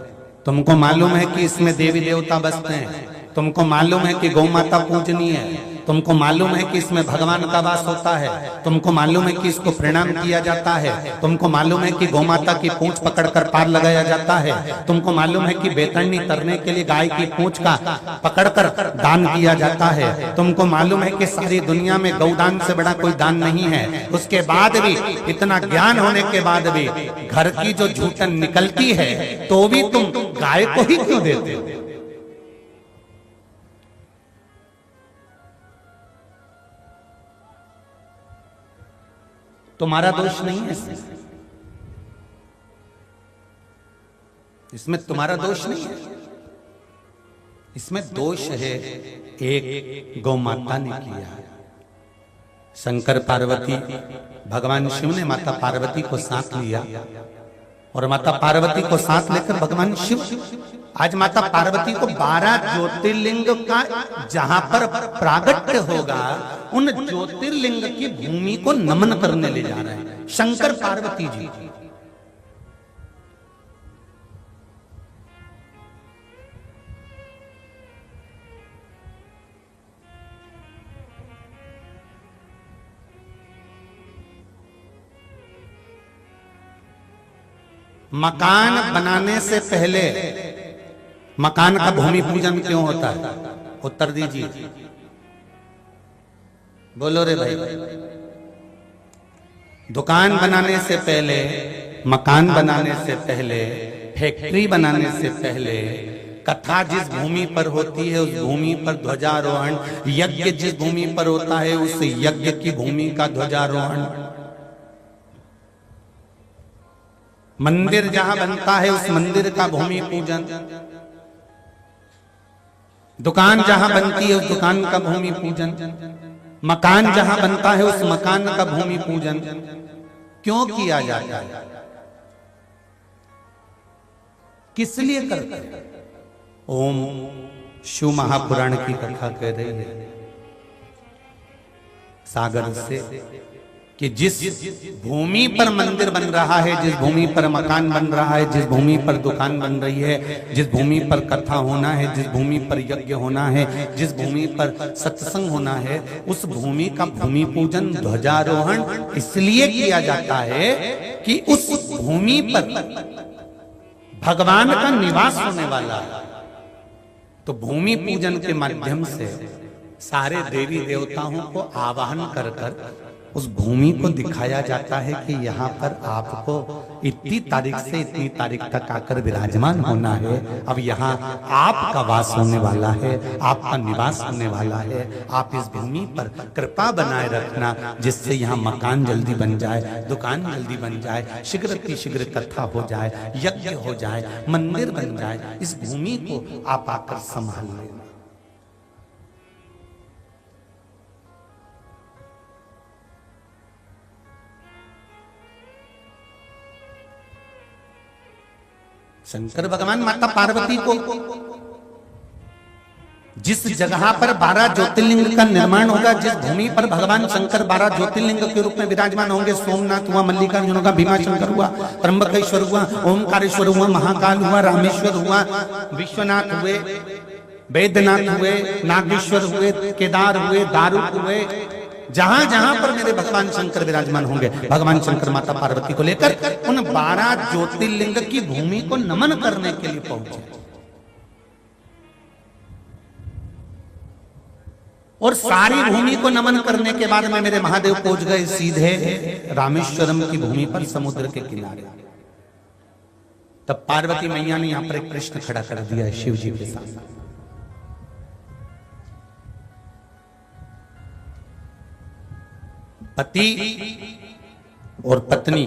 तुमको मालूम है कि इसमें देवी देवता बसते हैं, तुमको मालूम है कि गौ माता पूजनीय है, तुमको मालूम है कि इसमें भगवान का वास होता है, तुमको मालूम है कि इसको प्रणाम किया जाता है, तुमको मालूम है कि गौ माता की पूंछ पकड़कर पार लगाया जाता है, तुमको मालूम है कि बेतरनी तरने के लिए गाय की पूंछ का पकड़कर दान किया जाता है, तुमको मालूम है कि सारी दुनिया में गौदान से बड़ा कोई दान नहीं है। उसके बाद भी, इतना ज्ञान होने के बाद भी घर की जो झूठन निकलती है तो भी तुम गाय को ही क्यों देते हो? तुम्हारा दोष नहीं है इसमें तुम्हारा दोष नहीं है, इसमें दोष है एक गौ माता ने किया। शंकर पार्वती, भगवान शिव ने माता पार्वती को साथ लिया और माता पार्वती को साथ लेकर भगवान शिव आज माता पार्वती को 12 ज्योतिर्लिंग का जहां पर प्रागट्य होगा, उन ज्योतिर्लिंग की भूमि को नमन करने ले जा रहे हैं शंकर पार्वती जी। मकान बनाने से पहले मकान का भूमि पूजन क्यों होता है? उत्तर दीजिए, बोलो रे भाई। दुकान बनाने से पहले, मकान बनाने से पहले, फैक्ट्री बनाने से पहले कथा जिस भूमि पर होती है उस भूमि पर ध्वजारोहण, यज्ञ जिस भूमि पर होता है उस यज्ञ की भूमि का ध्वजारोहण, मंदिर जहां बनता है उस मंदिर का भूमि पूजन, दुकान जहां बनती है उस दुकान का भूमि पूजन, मकान जहां बनता है उस मकान का भूमि पूजन क्यों किया जाता है? किस लिए करते हैं? ओम शिव महापुराण की कथा कह रही है सागर से कि जिस भूमि पर मंदिर बन रहा है, जिस भूमि पर मकान बन रहा है, जिस भूमि पर दुकान बन रही है, जिस भूमि पर कथा होना है, जिस भूमि पर यज्ञ होना है, जिस भूमि पर सत्संग होना है, उस भूमि का भूमि पूजन ध्वजारोहण इसलिए किया जाता है कि उस भूमि पर भगवान का निवास होने वाला है। तो भूमि पूजन के माध्यम से सारे देवी देवताओं को आवाहन कर कर उस भूमि को दिखाया जाता है कि यहाँ पर आपको इतनी तारीख से इतनी तारीख तक आकर विराजमान होना है। अब यहाँ आपका वास होने वाला है, आपका निवास होने वाला है। आप इस भूमि पर कृपा बनाए रखना जिससे यहाँ मकान जल्दी बन जाए, दुकान जल्दी बन जाए, शीघ्र शीघ्र कथा हो जाए, यज्ञ हो जाए, मंदिर बन जाए। इस भूमि को आप आकर संभाल लेना। शंकर भगवान माता पार्वती को जिस जगह पर 12 ज्योतिर्लिंग का निर्माण होगा, जिस भूमि पर भगवान शंकर 12 ज्योतिर्लिंग के रूप में विराजमान होंगे, सोमनाथ हुआ, मल्लिकार्जुन होगा, भीमाशंकर हुआ, त्र्यंबकेश्वर हुआ, ओमकारेश्वर हुआ, महाकाल हुआ, रामेश्वर हुआ, विश्वनाथ हुए, वैद्यनाथ हुए, नागेश्वर हुए, केदार हुए, दारुक हुए, जहां जहां पर मेरे भगवान शंकर विराजमान होंगे, भगवान शंकर माता पार्वती को लेकर उन 12 ज्योतिर्लिंग की भूमि को नमन करने के लिए पहुंचे। और सारी भूमि को नमन करने के बाद में मेरे महादेव पहुंच गए सीधे रामेश्वरम की भूमि पर, समुद्र के किनारे। तब पार्वती मैया ने यहां पर एक प्रश्न खड़ा कर दिया है शिव जी के साथ। पति और पत्नी,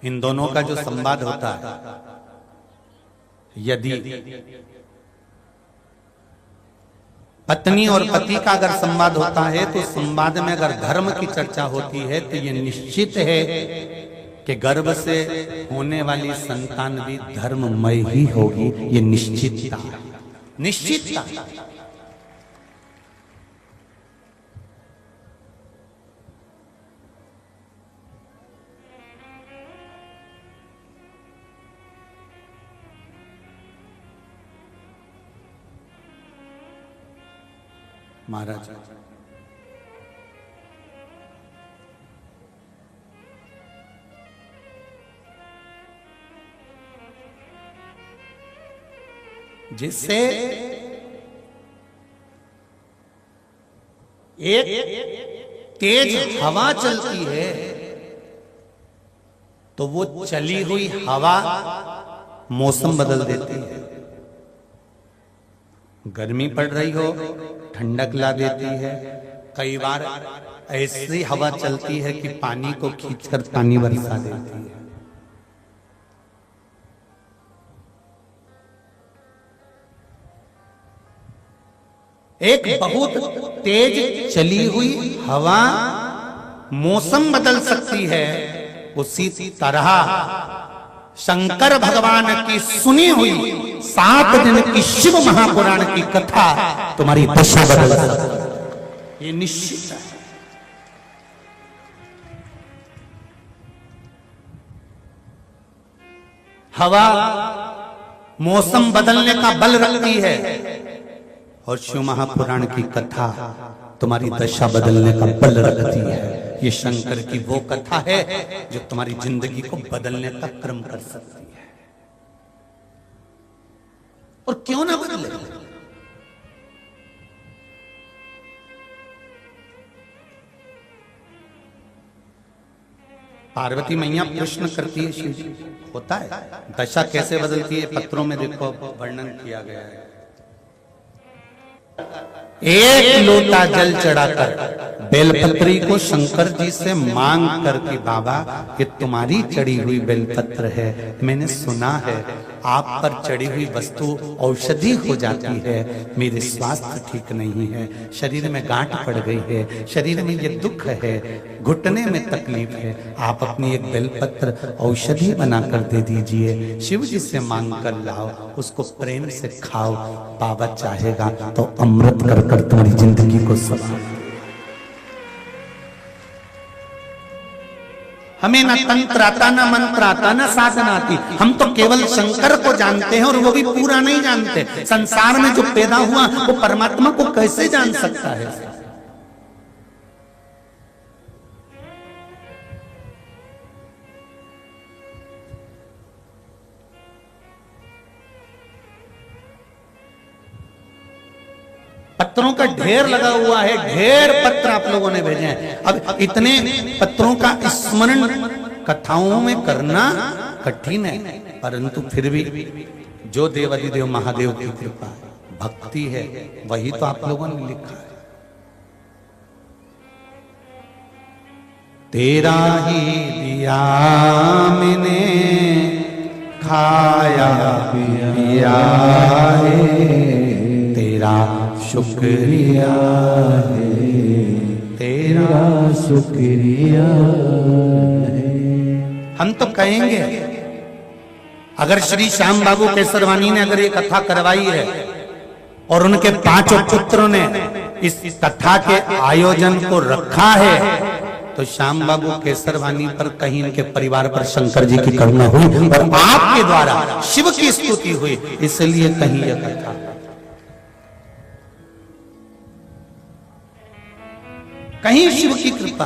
इन दोनों का जो संवाद होता है, यदि पत्नी और पति का अगर संवाद होता है तो संवाद में अगर धर्म की चर्चा होती है तो ये निश्चित है कि गर्भ से होने वाली संतान भी धर्ममय ही होगी। ये निश्चितता, निश्चितता। महाराज जिससे एक तेज हवा चलती है तो वो चली हुई हवा मौसम बदल देती है। गर्मी पड़ रही हो, ठंडक ला देती है। कई बार ऐसी हवा चलती है कि पानी को खींचकर पानी बरसा देती है। एक बहुत तेज चली हुई हवा मौसम बदल सकती है, उसी तरह शंकर भगवान की सुनी हुई 7 दिन की शिव महापुराण की कथा तुम्हारी दशा बदल सकती है, ये निश्चित है। हवा मौसम बदलने का बल रखती है और शिव महापुराण की कथा तुम्हारी दशा बदलने का बल रखती है। ये शंकर की वो कथा है जो तुम्हारी जिंदगी को बदलने का क्रम कर सकती है। और क्यों ना बदले? पार्वती मैया प्रश्न करती है शिव जी, होता है दशा कैसे बदलती है? पत्रों में देखो वर्णन किया गया है। एक लोटा जल चढ़ाकर बेलपत्री को शंकर जी से मांग कर कि बाबा ये तुम्हारी चढ़ी हुई बेलपत्र है, मैंने सुना है आप पर चढ़ी हुई वस्तु औषधि हो जाती है, मेरे स्वास्थ्य ठीक नहीं है, शरीर में गांठ पड़ गई है, शरीर में ये दुख है, घुटने में तकलीफ है, आप अपनी एक बेलपत्र औषधि बनाकर दे दीजिए, शिव जी से मांग कर लाओ, उसको प्रेम से खाओ, बाबा चाहेगा तो अमृत कर कर तुम्हारी जिंदगी को संभाल। हमें ना तंत्र आता, ना मंत्र आता, ना साधना आती, हम तो केवल शंकर को जानते हैं और वो भी पूरा नहीं जानते। संसार में जो पैदा हुआ वो परमात्मा को कैसे जान सकता है? पत्रों का ढेर लगा हुआ है, ढेर पत्र आप लोगों ने भेजे हैं। अब इतने पत्रों का स्मरण कथाओं में करना कठिन है, परंतु फिर भी जो देवाधिदेव महादेव की कृपा भक्ति है वही तो आप लोगों ने लिखा है। तेरा ही दिया मैंने खाया पिया है, तेरा शुक्रिया है, तेरा शुक्रिया है। हम तो कहेंगे अगर श्री श्याम बाबू केसरवानी ने अगर ये कथा करवाई है और उनके 5 पुत्रों ने इस कथा के आयोजन को रखा है तो श्याम बाबू केसरवानी पर कहीं इनके परिवार पर शंकर जी की करुणा हुई और आपके द्वारा शिव की स्तुति हुई, इसलिए कहीं यह कथा। कहीं शिव की कृपा।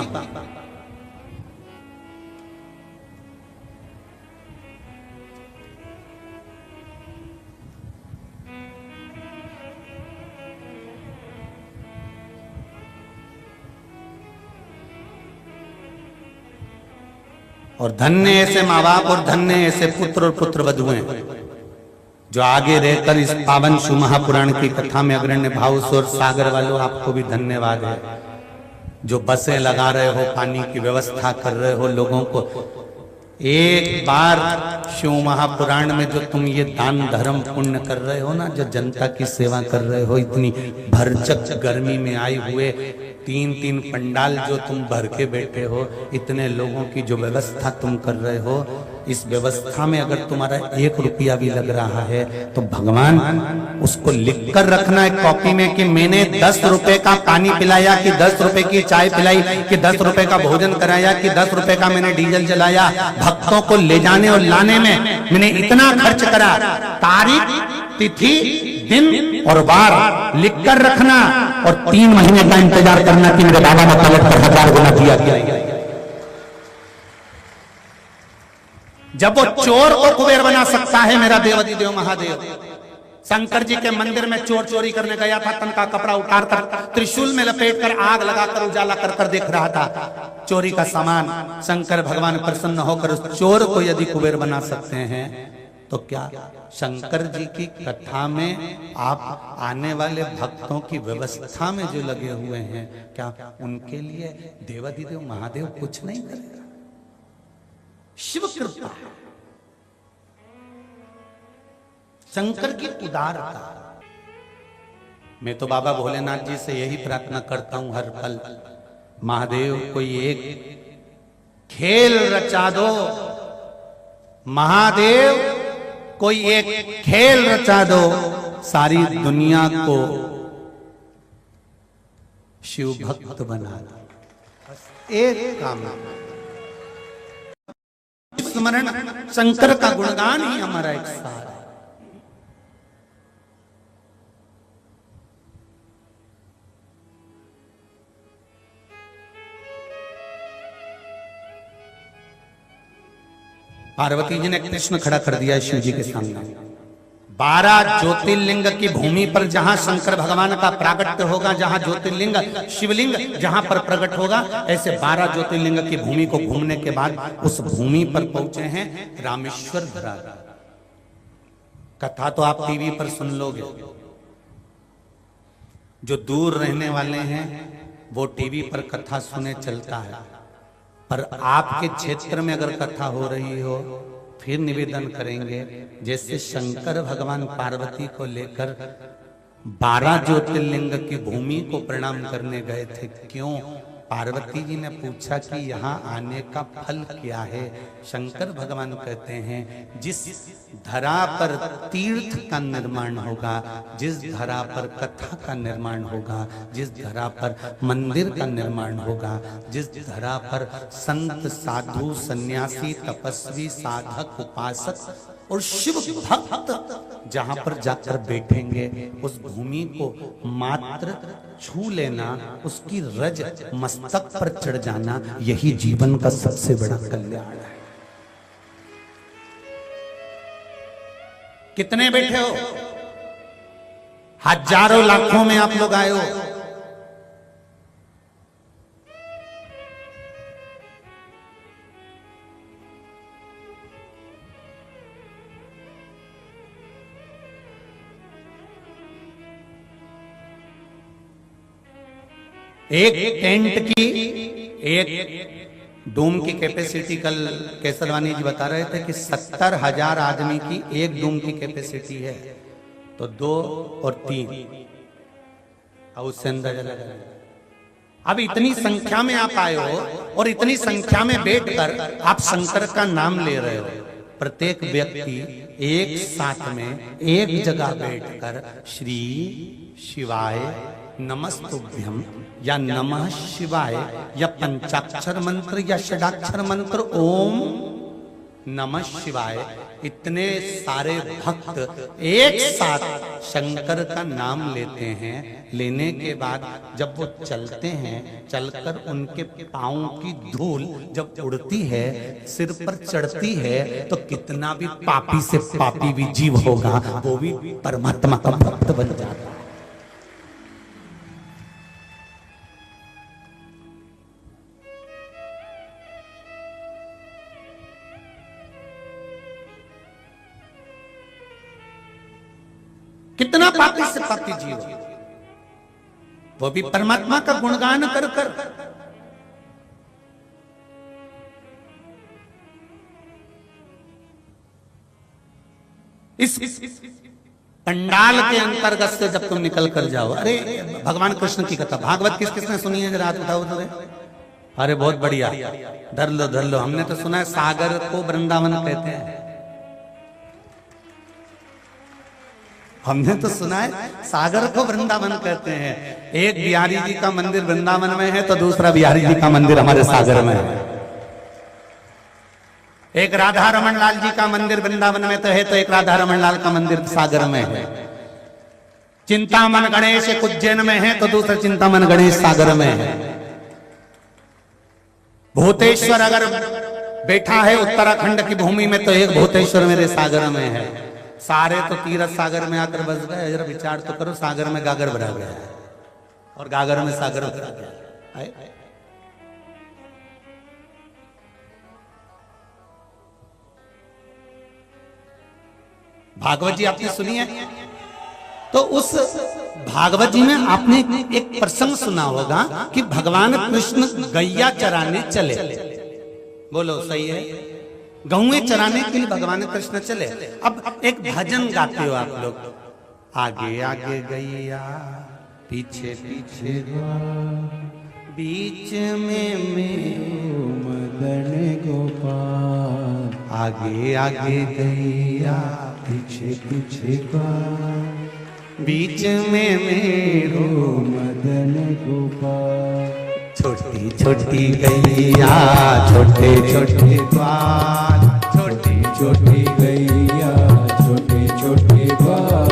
और धन्य ऐसे माँ बाप और धन्य ऐसे पुत्र और पुत्र वधुएं जो आगे रहकर इस पावन शिव महापुराण की कथा में अग्रण्य भाव से, और सागर वालों आपको भी धन्यवाद है जो बसें लगा रहे हो, पानी की व्यवस्था कर रहे हो लोगों को। एक बार शिव महापुराण में जो तुम ये दान धर्म पुण्य कर रहे हो ना, जो जनता की सेवा कर रहे हो, इतनी भरचक गर्मी में आए हुए 3-3 पंडाल जो तुम भर के बैठे हो, इतने लोगों की जो व्यवस्था तुम कर रहे हो, इस व्यवस्था में अगर तुम्हारा 1 रुपया भी लग रहा है तो भगवान उसको लिख कर रखना है कॉपी में कि मैंने 10 रुपए का पानी पिलाया, कि 10 रुपए की चाय पिलाई, कि 10 रुपए का भोजन कराया, कि 10 रुपए का मैंने डीजल जलाया, भक्तों को ले जाने और लाने में मैंने इतना खर्च करा। तारीख, तिथि, दिन और बार लिख कर रखना और 3 महीने का इंतजार करना कि मेरे बाबा ने पलट कर 1000 गुना दिया गया। जब वो चोर को कुबेर बना सकता है मेरा देवाधिदेव महादेव, शंकर जी के मंदिर में चोर चोरी करने गया था, तन का कपड़ा उतारकर त्रिशूल में लपेटकर आग लगाकर उजाला कर देख रहा था चोरी का सामान। शंकर भगवान प्रसन्न होकर उस चोर को यदि कुबेर बना सकते हैं तो क्या शंकर जी की कथा में आप आने वाले भक्तों की व्यवस्था में जो लगे हुए हैं, क्या उनके लिए देवाधिदेव महादेव कुछ नहीं करेगा? शिव कृपा, शंकर की उदारता। मैं तो बाबा भोलेनाथ जी से यही प्रार्थना करता हूं हर पल, महादेव कोई एक खेल रचा दो महादेव कोई एक खेल रचा दो, सारी दुनिया को शिव भक्त बना दो। बस एक काम, स्मरण शंकर का गुणगान ही हमारा एक सार है। पार्वती जी ने कृष्ण खड़ा कर दिया शिव जी के सामने। 12 ज्योतिर्लिंग की भूमि पर जहां शंकर भगवान का प्राकट्य होगा, जहां ज्योतिर्लिंग शिवलिंग जहां पर प्रकट होगा, ऐसे 12 ज्योतिर्लिंग की भूमि को घूमने के बाद उस भूमि पर पहुंचे हैं रामेश्वर धरा। कथा तो आप टीवी पर सुन लोगे, जो दूर रहने वाले हैं वो टीवी पर कथा सुने चलता है, पर आपके क्षेत्र में अगर कथा हो रही हो फिर निवेदन करेंगे, जैसे शंकर भगवान पार्वती को लेकर 12 ज्योतिर्लिंग की भूमि को प्रणाम करने गए थे। क्यों? पार्वती जी ने पूछा कि यहाँ आने का फल क्या है। शंकर भगवान कहते हैं, जिस धरा पर तीर्थ का निर्माण होगा, जिस धरा पर कथा का निर्माण होगा, जिस धरा पर मंदिर का निर्माण होगा, जिस धरा पर संत साधु सन्यासी तपस्वी साधक उपासक और शिव भक्त जहां पर जाकर बैठेंगे, उस भूमि को मात्र छू लेना, उसकी रज मस्तक पर चढ़ जाना, यही जीवन का सबसे बड़ा कल्याण है। कितने बैठे हो? हजारों लाखों में आप लोग आए हो। एक टेंट की, एक डूम की कैपेसिटी, कल केसरवानी जी बता रहे थे कि 70,000 आदमी की एक डूम की कैपेसिटी है, तो 2 और 3 अब उससे अंदाजा लगा। अब इतनी संख्या में आप आए हो और इतनी संख्या में बैठकर आप शंकर का नाम ले रहे हो। प्रत्येक व्यक्ति एक साथ में एक जगह बैठकर श्री शिवाय नमस्तुभ्यम या नमः शिवाय या पंचाक्षर मंत्र या षडाक्षर मंत्र ओम नमः शिवाय, इतने सारे भक्त एक साथ शंकर का नाम लेते हैं। लेने के बाद जब वो चलते हैं, चलकर उनके पांवों की धूल जब उड़ती है, सिर पर चढ़ती है, तो कितना भी पापी से पापी भी जीव होगा वो भी परमात्मा का भक्त बन जाता है। कितना पापी से पापी जीव, वो भी परमात्मा का गुणगान कर कर। इस पंडाल के अंतर्गत से जब तुम निकल कर जाओ, अरे भगवान कृष्ण की कथा भागवत किस किसने सुनी है? जरा हाथ उठाओ तो। अरे बहुत बढ़िया, धर लो धर लो। हमने तो सुना है सागर को वृंदावन कहते हैं। हमने तो सुना है सागर को वृंदावन कहते हैं। एक बिहारी जी का मंदिर वृंदावन में है तो दूसरा बिहारी जी का मंदिर हमारे सागर में है। एक राधा रमन लाल जी का मंदिर वृंदावन में तो है, तो एक राधा रमन लाल का मंदिर सागर में है। चिंतामन गणेश एक उज्जैन में है तो दूसरा चिंतामन गणेश सागर में है। भूतेश्वर अगर बैठा है उत्तराखंड की भूमि में तो एक भूतेश्वर मेरे सागर में है। सारे तो तीरथ सागर में आकर बस गए। जरा विचार तो करो, सागर में गागर भरा गया है और गागर में सागर भरा गया है। भागवत जी आपने सुनी है, तो उस भागवत जी में आपने एक प्रसंग सुना होगा कि भगवान कृष्ण गैया चराने चले। बोलो सही है? गौएं चराने के लिए भगवान कृष्ण चले। अब एक भजन गाते हो आप लोग, आगे आगे गैया पीछे पीछे बीच में मदन गोपाल, आगे आगे गैया पीछे पीछे ग्वाल, बीच में मेरो मदन गोपाल। छोटी छोटी गैया छोटे छोटे ग्वाल, छोटी छोटी गैया छोटे छोटे ग्वाल,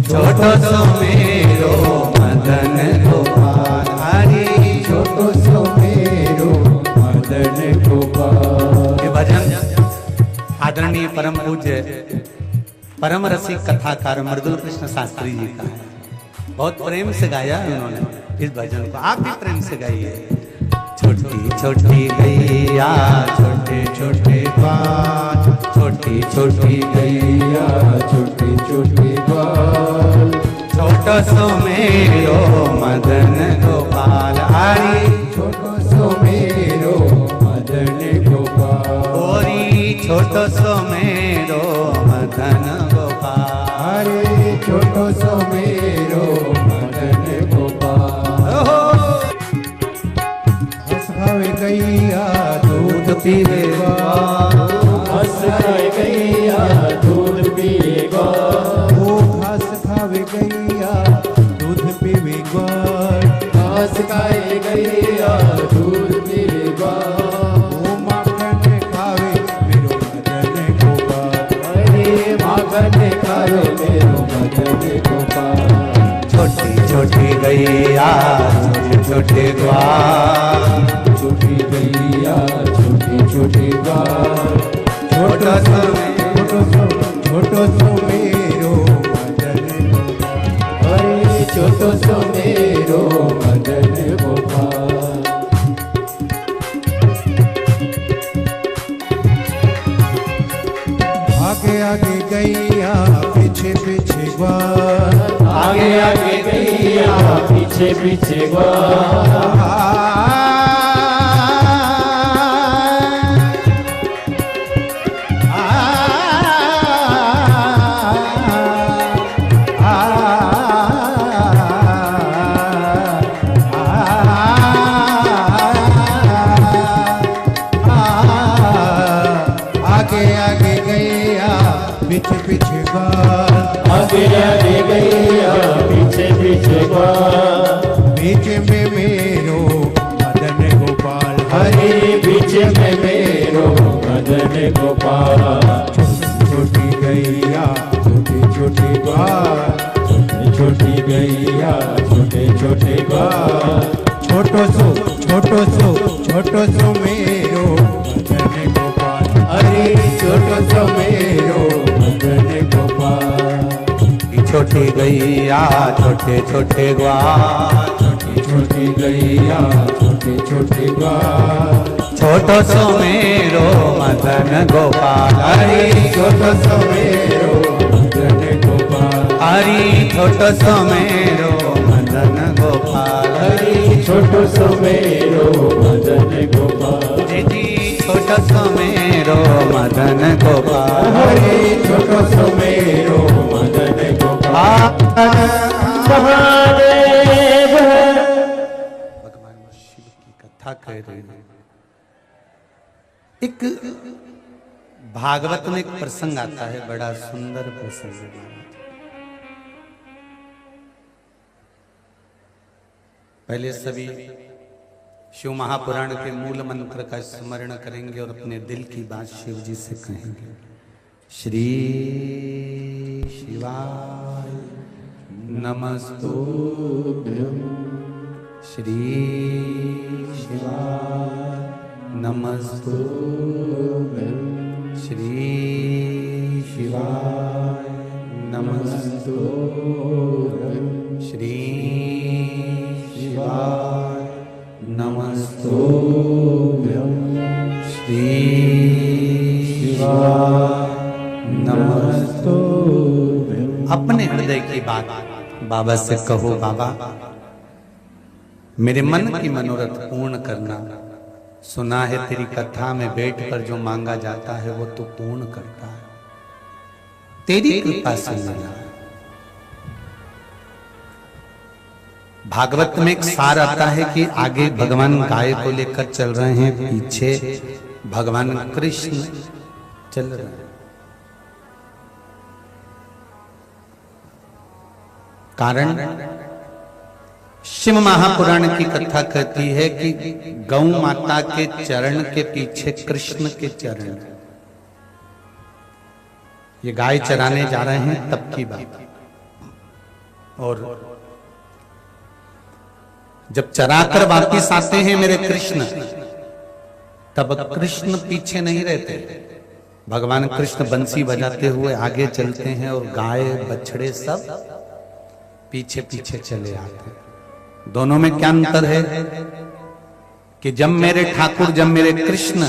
छोटो सो मेरो मदन गोपाल। हरि छोटो सो मेरो मदन गोपाल। ये भजन आदरणीय परम पूज्य परम रसिक कथाकार मृदुल कृष्ण शास्त्री जी का है। बहुत प्रेम से गाया है उन्होंने इस भजन को, आप भी प्रेम से गाइए। छोटी छोटी गैया छोटे छोटे ग्वाल, छोटी छोटी गैया छोटे छोटे ग्वाल, छोटो सो मेरो मदन गोपाल। हरि छोटो सो मेरो मदन गोपाल। ओरी छोटो सो मेरो मदन गोपाल। हरे छोटो सो मेरो मदन गोपाल। हंस खावे गैया दूध पीवे ग्वाल, हंस खावे गैया दूध पीवे ग्वाल। ओ घास खावे गैया दूध पीवे ग्वाल, घास खाए गैया दूध पीवे ग्वाल। ओ माखन खावे मेरो मदन गोपाल। हरे माखन खावे मेरो मदन गोपाल। छोटी छोटी गैया छोटे छोटे ग्वाल, छोटी गैया छोटी छोटी ग्वाल, छोटो सो छोटो सो मेरो मदन गोपाल। हरे छोटो सो मेरो मदन गोपाल। आगे आगे गैया पीछे पीछे ग्वाल, आगे आगे गैया पीछे पीछे ग्वाल। आगे आगे गैया पीछे पीछे ग्वाल, आगे आगे गैया पीछे पीछे ग्वाल। बीच में मेरो मदन गोपाल। हरे बीच में मेरो मदन गोपाल। छोटी गैया छोटी छोटी ग्वाल, छोटी गैया छोटे छोटे ग्वाल। छोटो सो मेरो मदन गोपाल। हरे छोटो सो मेरो मदन गोपाल। छोटी गैया छोटे छोटे ग्वाल, छोटी गैया छोटे छोटे ग्वाल। छोटो सो मेरो मदन गोपाल। हरि छोटो सो मेरो मदन गोपाल। हरि छोटो सो मेरो मदन गोपाल। हरि छोटो सो मेरो मदन गोपाल। जी छोटो सो मेरो मदन गोपाल। हरे छोटो सो मेरो मदन गोपाल। महादेव भगवान शिव की कथा कह रही है। एक भागवत में एक प्रसंग आता है, बड़ा सुंदर प्रसंग है। पहले सभी शिव महापुराण के मूल मंत्र का स्मरण करेंगे और अपने दिल की बात शिव जी से कहेंगे। श्री शिवाय नमस्तुभ्यं, श्री शिवाय नमस्तुभ्यं, श्री शिवाय नमस्तुभ्यं, श्री शिवाय नमस्तुभ्यं, श्री शिवाय नमस्तुभ्यं। अपने हृदय की बात बाबा से कहो, बाबा मेरे मन की मनोरथ पूर्ण करना। सुना है तेरी कथा में बैठकर जो मांगा जाता है वो तू पूर्ण करता है, तेरी कृपा से मिला। भागवत में एक सार आता है कि आगे भगवान गाय को लेकर चल रहे हैं, पीछे भगवान कृष्ण चल रहा है। कारण शिव महापुराण की कथा कहती है कि गौ माता के चरण के पीछे कृष्ण के चरण। ये गाय चराने जा रहे हैं तब की बात। और जब चराकर वापिस आते हैं मेरे कृष्ण, तब कृष्ण पीछे नहीं रहते। भगवान कृष्ण बंसी बजाते हुए आगे चलते हैं और गाय बछड़े सब पीछे पीछे चले आते हैं। दोनों में क्या अंतर है कि जब मेरे ठाकुर, जब मेरे कृष्ण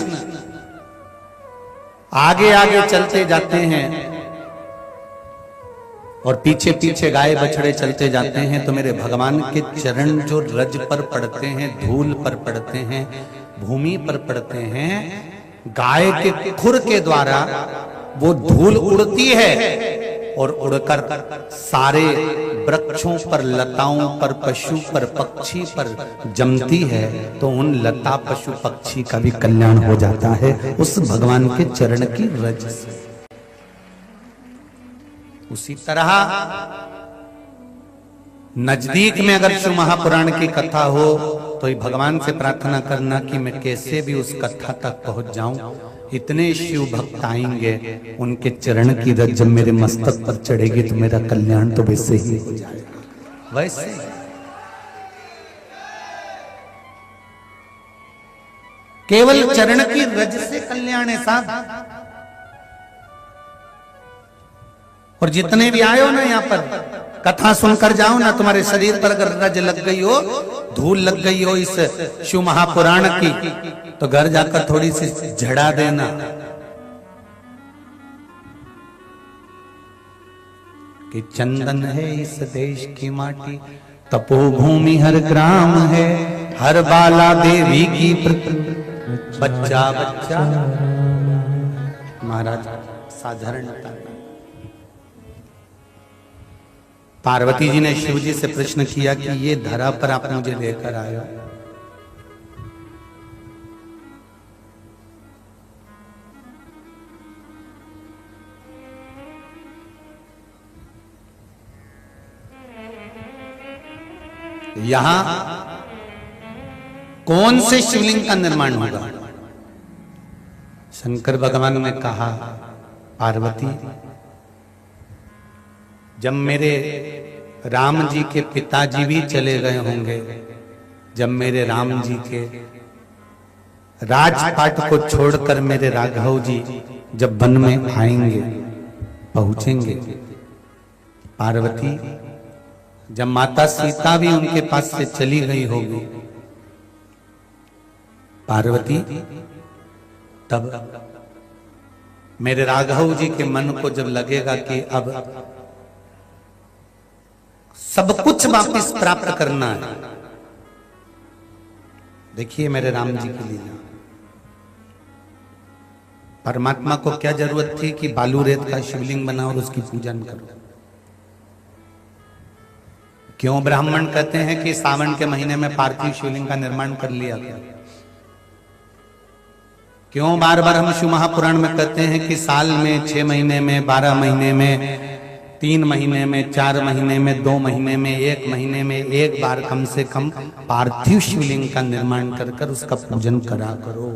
आगे आगे चलते जाते हैं और पीछे पीछे गाय बछड़े चलते जाते हैं, तो मेरे भगवान के चरण जो रज पर पड़ते हैं, धूल पर पड़ते हैं, भूमि पर पड़ते हैं, गाय के खुर के द्वारा वो धूल उड़ती है और उड़कर सारे वृक्षों पर, लताओं पर, पशु पर, पक्षी पर जमती है। तो उन लता पशु पक्षी का भी कल्याण हो जाता है उस भगवान के चरण की रज से। उसी तरह नजदीक में अगर शिव महापुराण की कथा हो तो भगवान से प्रार्थना करना कि मैं कैसे भी उस कथा तक पहुंच जाऊं। इतने शिव भक्त आएंगे, उनके चरण की रज जब मेरे मस्तक पर चढ़ेगी तो मेरा कल्याण तो वैसे ही हो जाएगा। वैसे केवल चरण की रज से कल्याण है साहब। और जितने भी आए हो ना यहाँ पर कथा सुनकर जाओ ना, तुम्हारे शरीर पर अगर रज लग गई हो, धूल लग गई हो इस शिव महापुराण की, तो घर जाकर थोड़ी सी झड़ा देना कि चंदन है इस देश की माटी, तपोभूमि हर ग्राम है, हर बाला देवी की बच्चा बच्चा। महाराज साधारणता। पार्वती जी ने शिव जी से प्रश्न किया कि ये धरा पर आप मुझे लेकर आए हो, यहां कौन से शिवलिंग का निर्माण होगा? शंकर भगवान ने कहा, पार्वती जब मेरे राम जी के पिताजी भी चले गए होंगे, जब मेरे राम जी के राजपाट को छोड़कर मेरे राघव जी जब वन में आएंगे, पहुंचेंगे, पार्वती जब माता सीता भी उनके पास से चली गई होगी, पार्वती तब मेरे राघव जी के मन को जब लगेगा कि अब सब कुछ वापस प्राप्त करना है। देखिए मेरे राम जी की लीला। परमात्मा को क्या जरूरत थी कि बालू रेत का शिवलिंग बना और उसकी पूजन करो? क्यों ब्राह्मण कहते हैं कि सावन के महीने में पार्थिव शिवलिंग का निर्माण कर लिया गया? क्यों बार बार हम शिव महापुराण में कहते हैं कि साल में 6 महीने में, 12 महीने में, 3 महीने में, 4 महीने में, 2 महीने में, 1 महीने में एक बार कम से कम पार्थिव शिवलिंग का निर्माण कर उसका पूजन करा करो।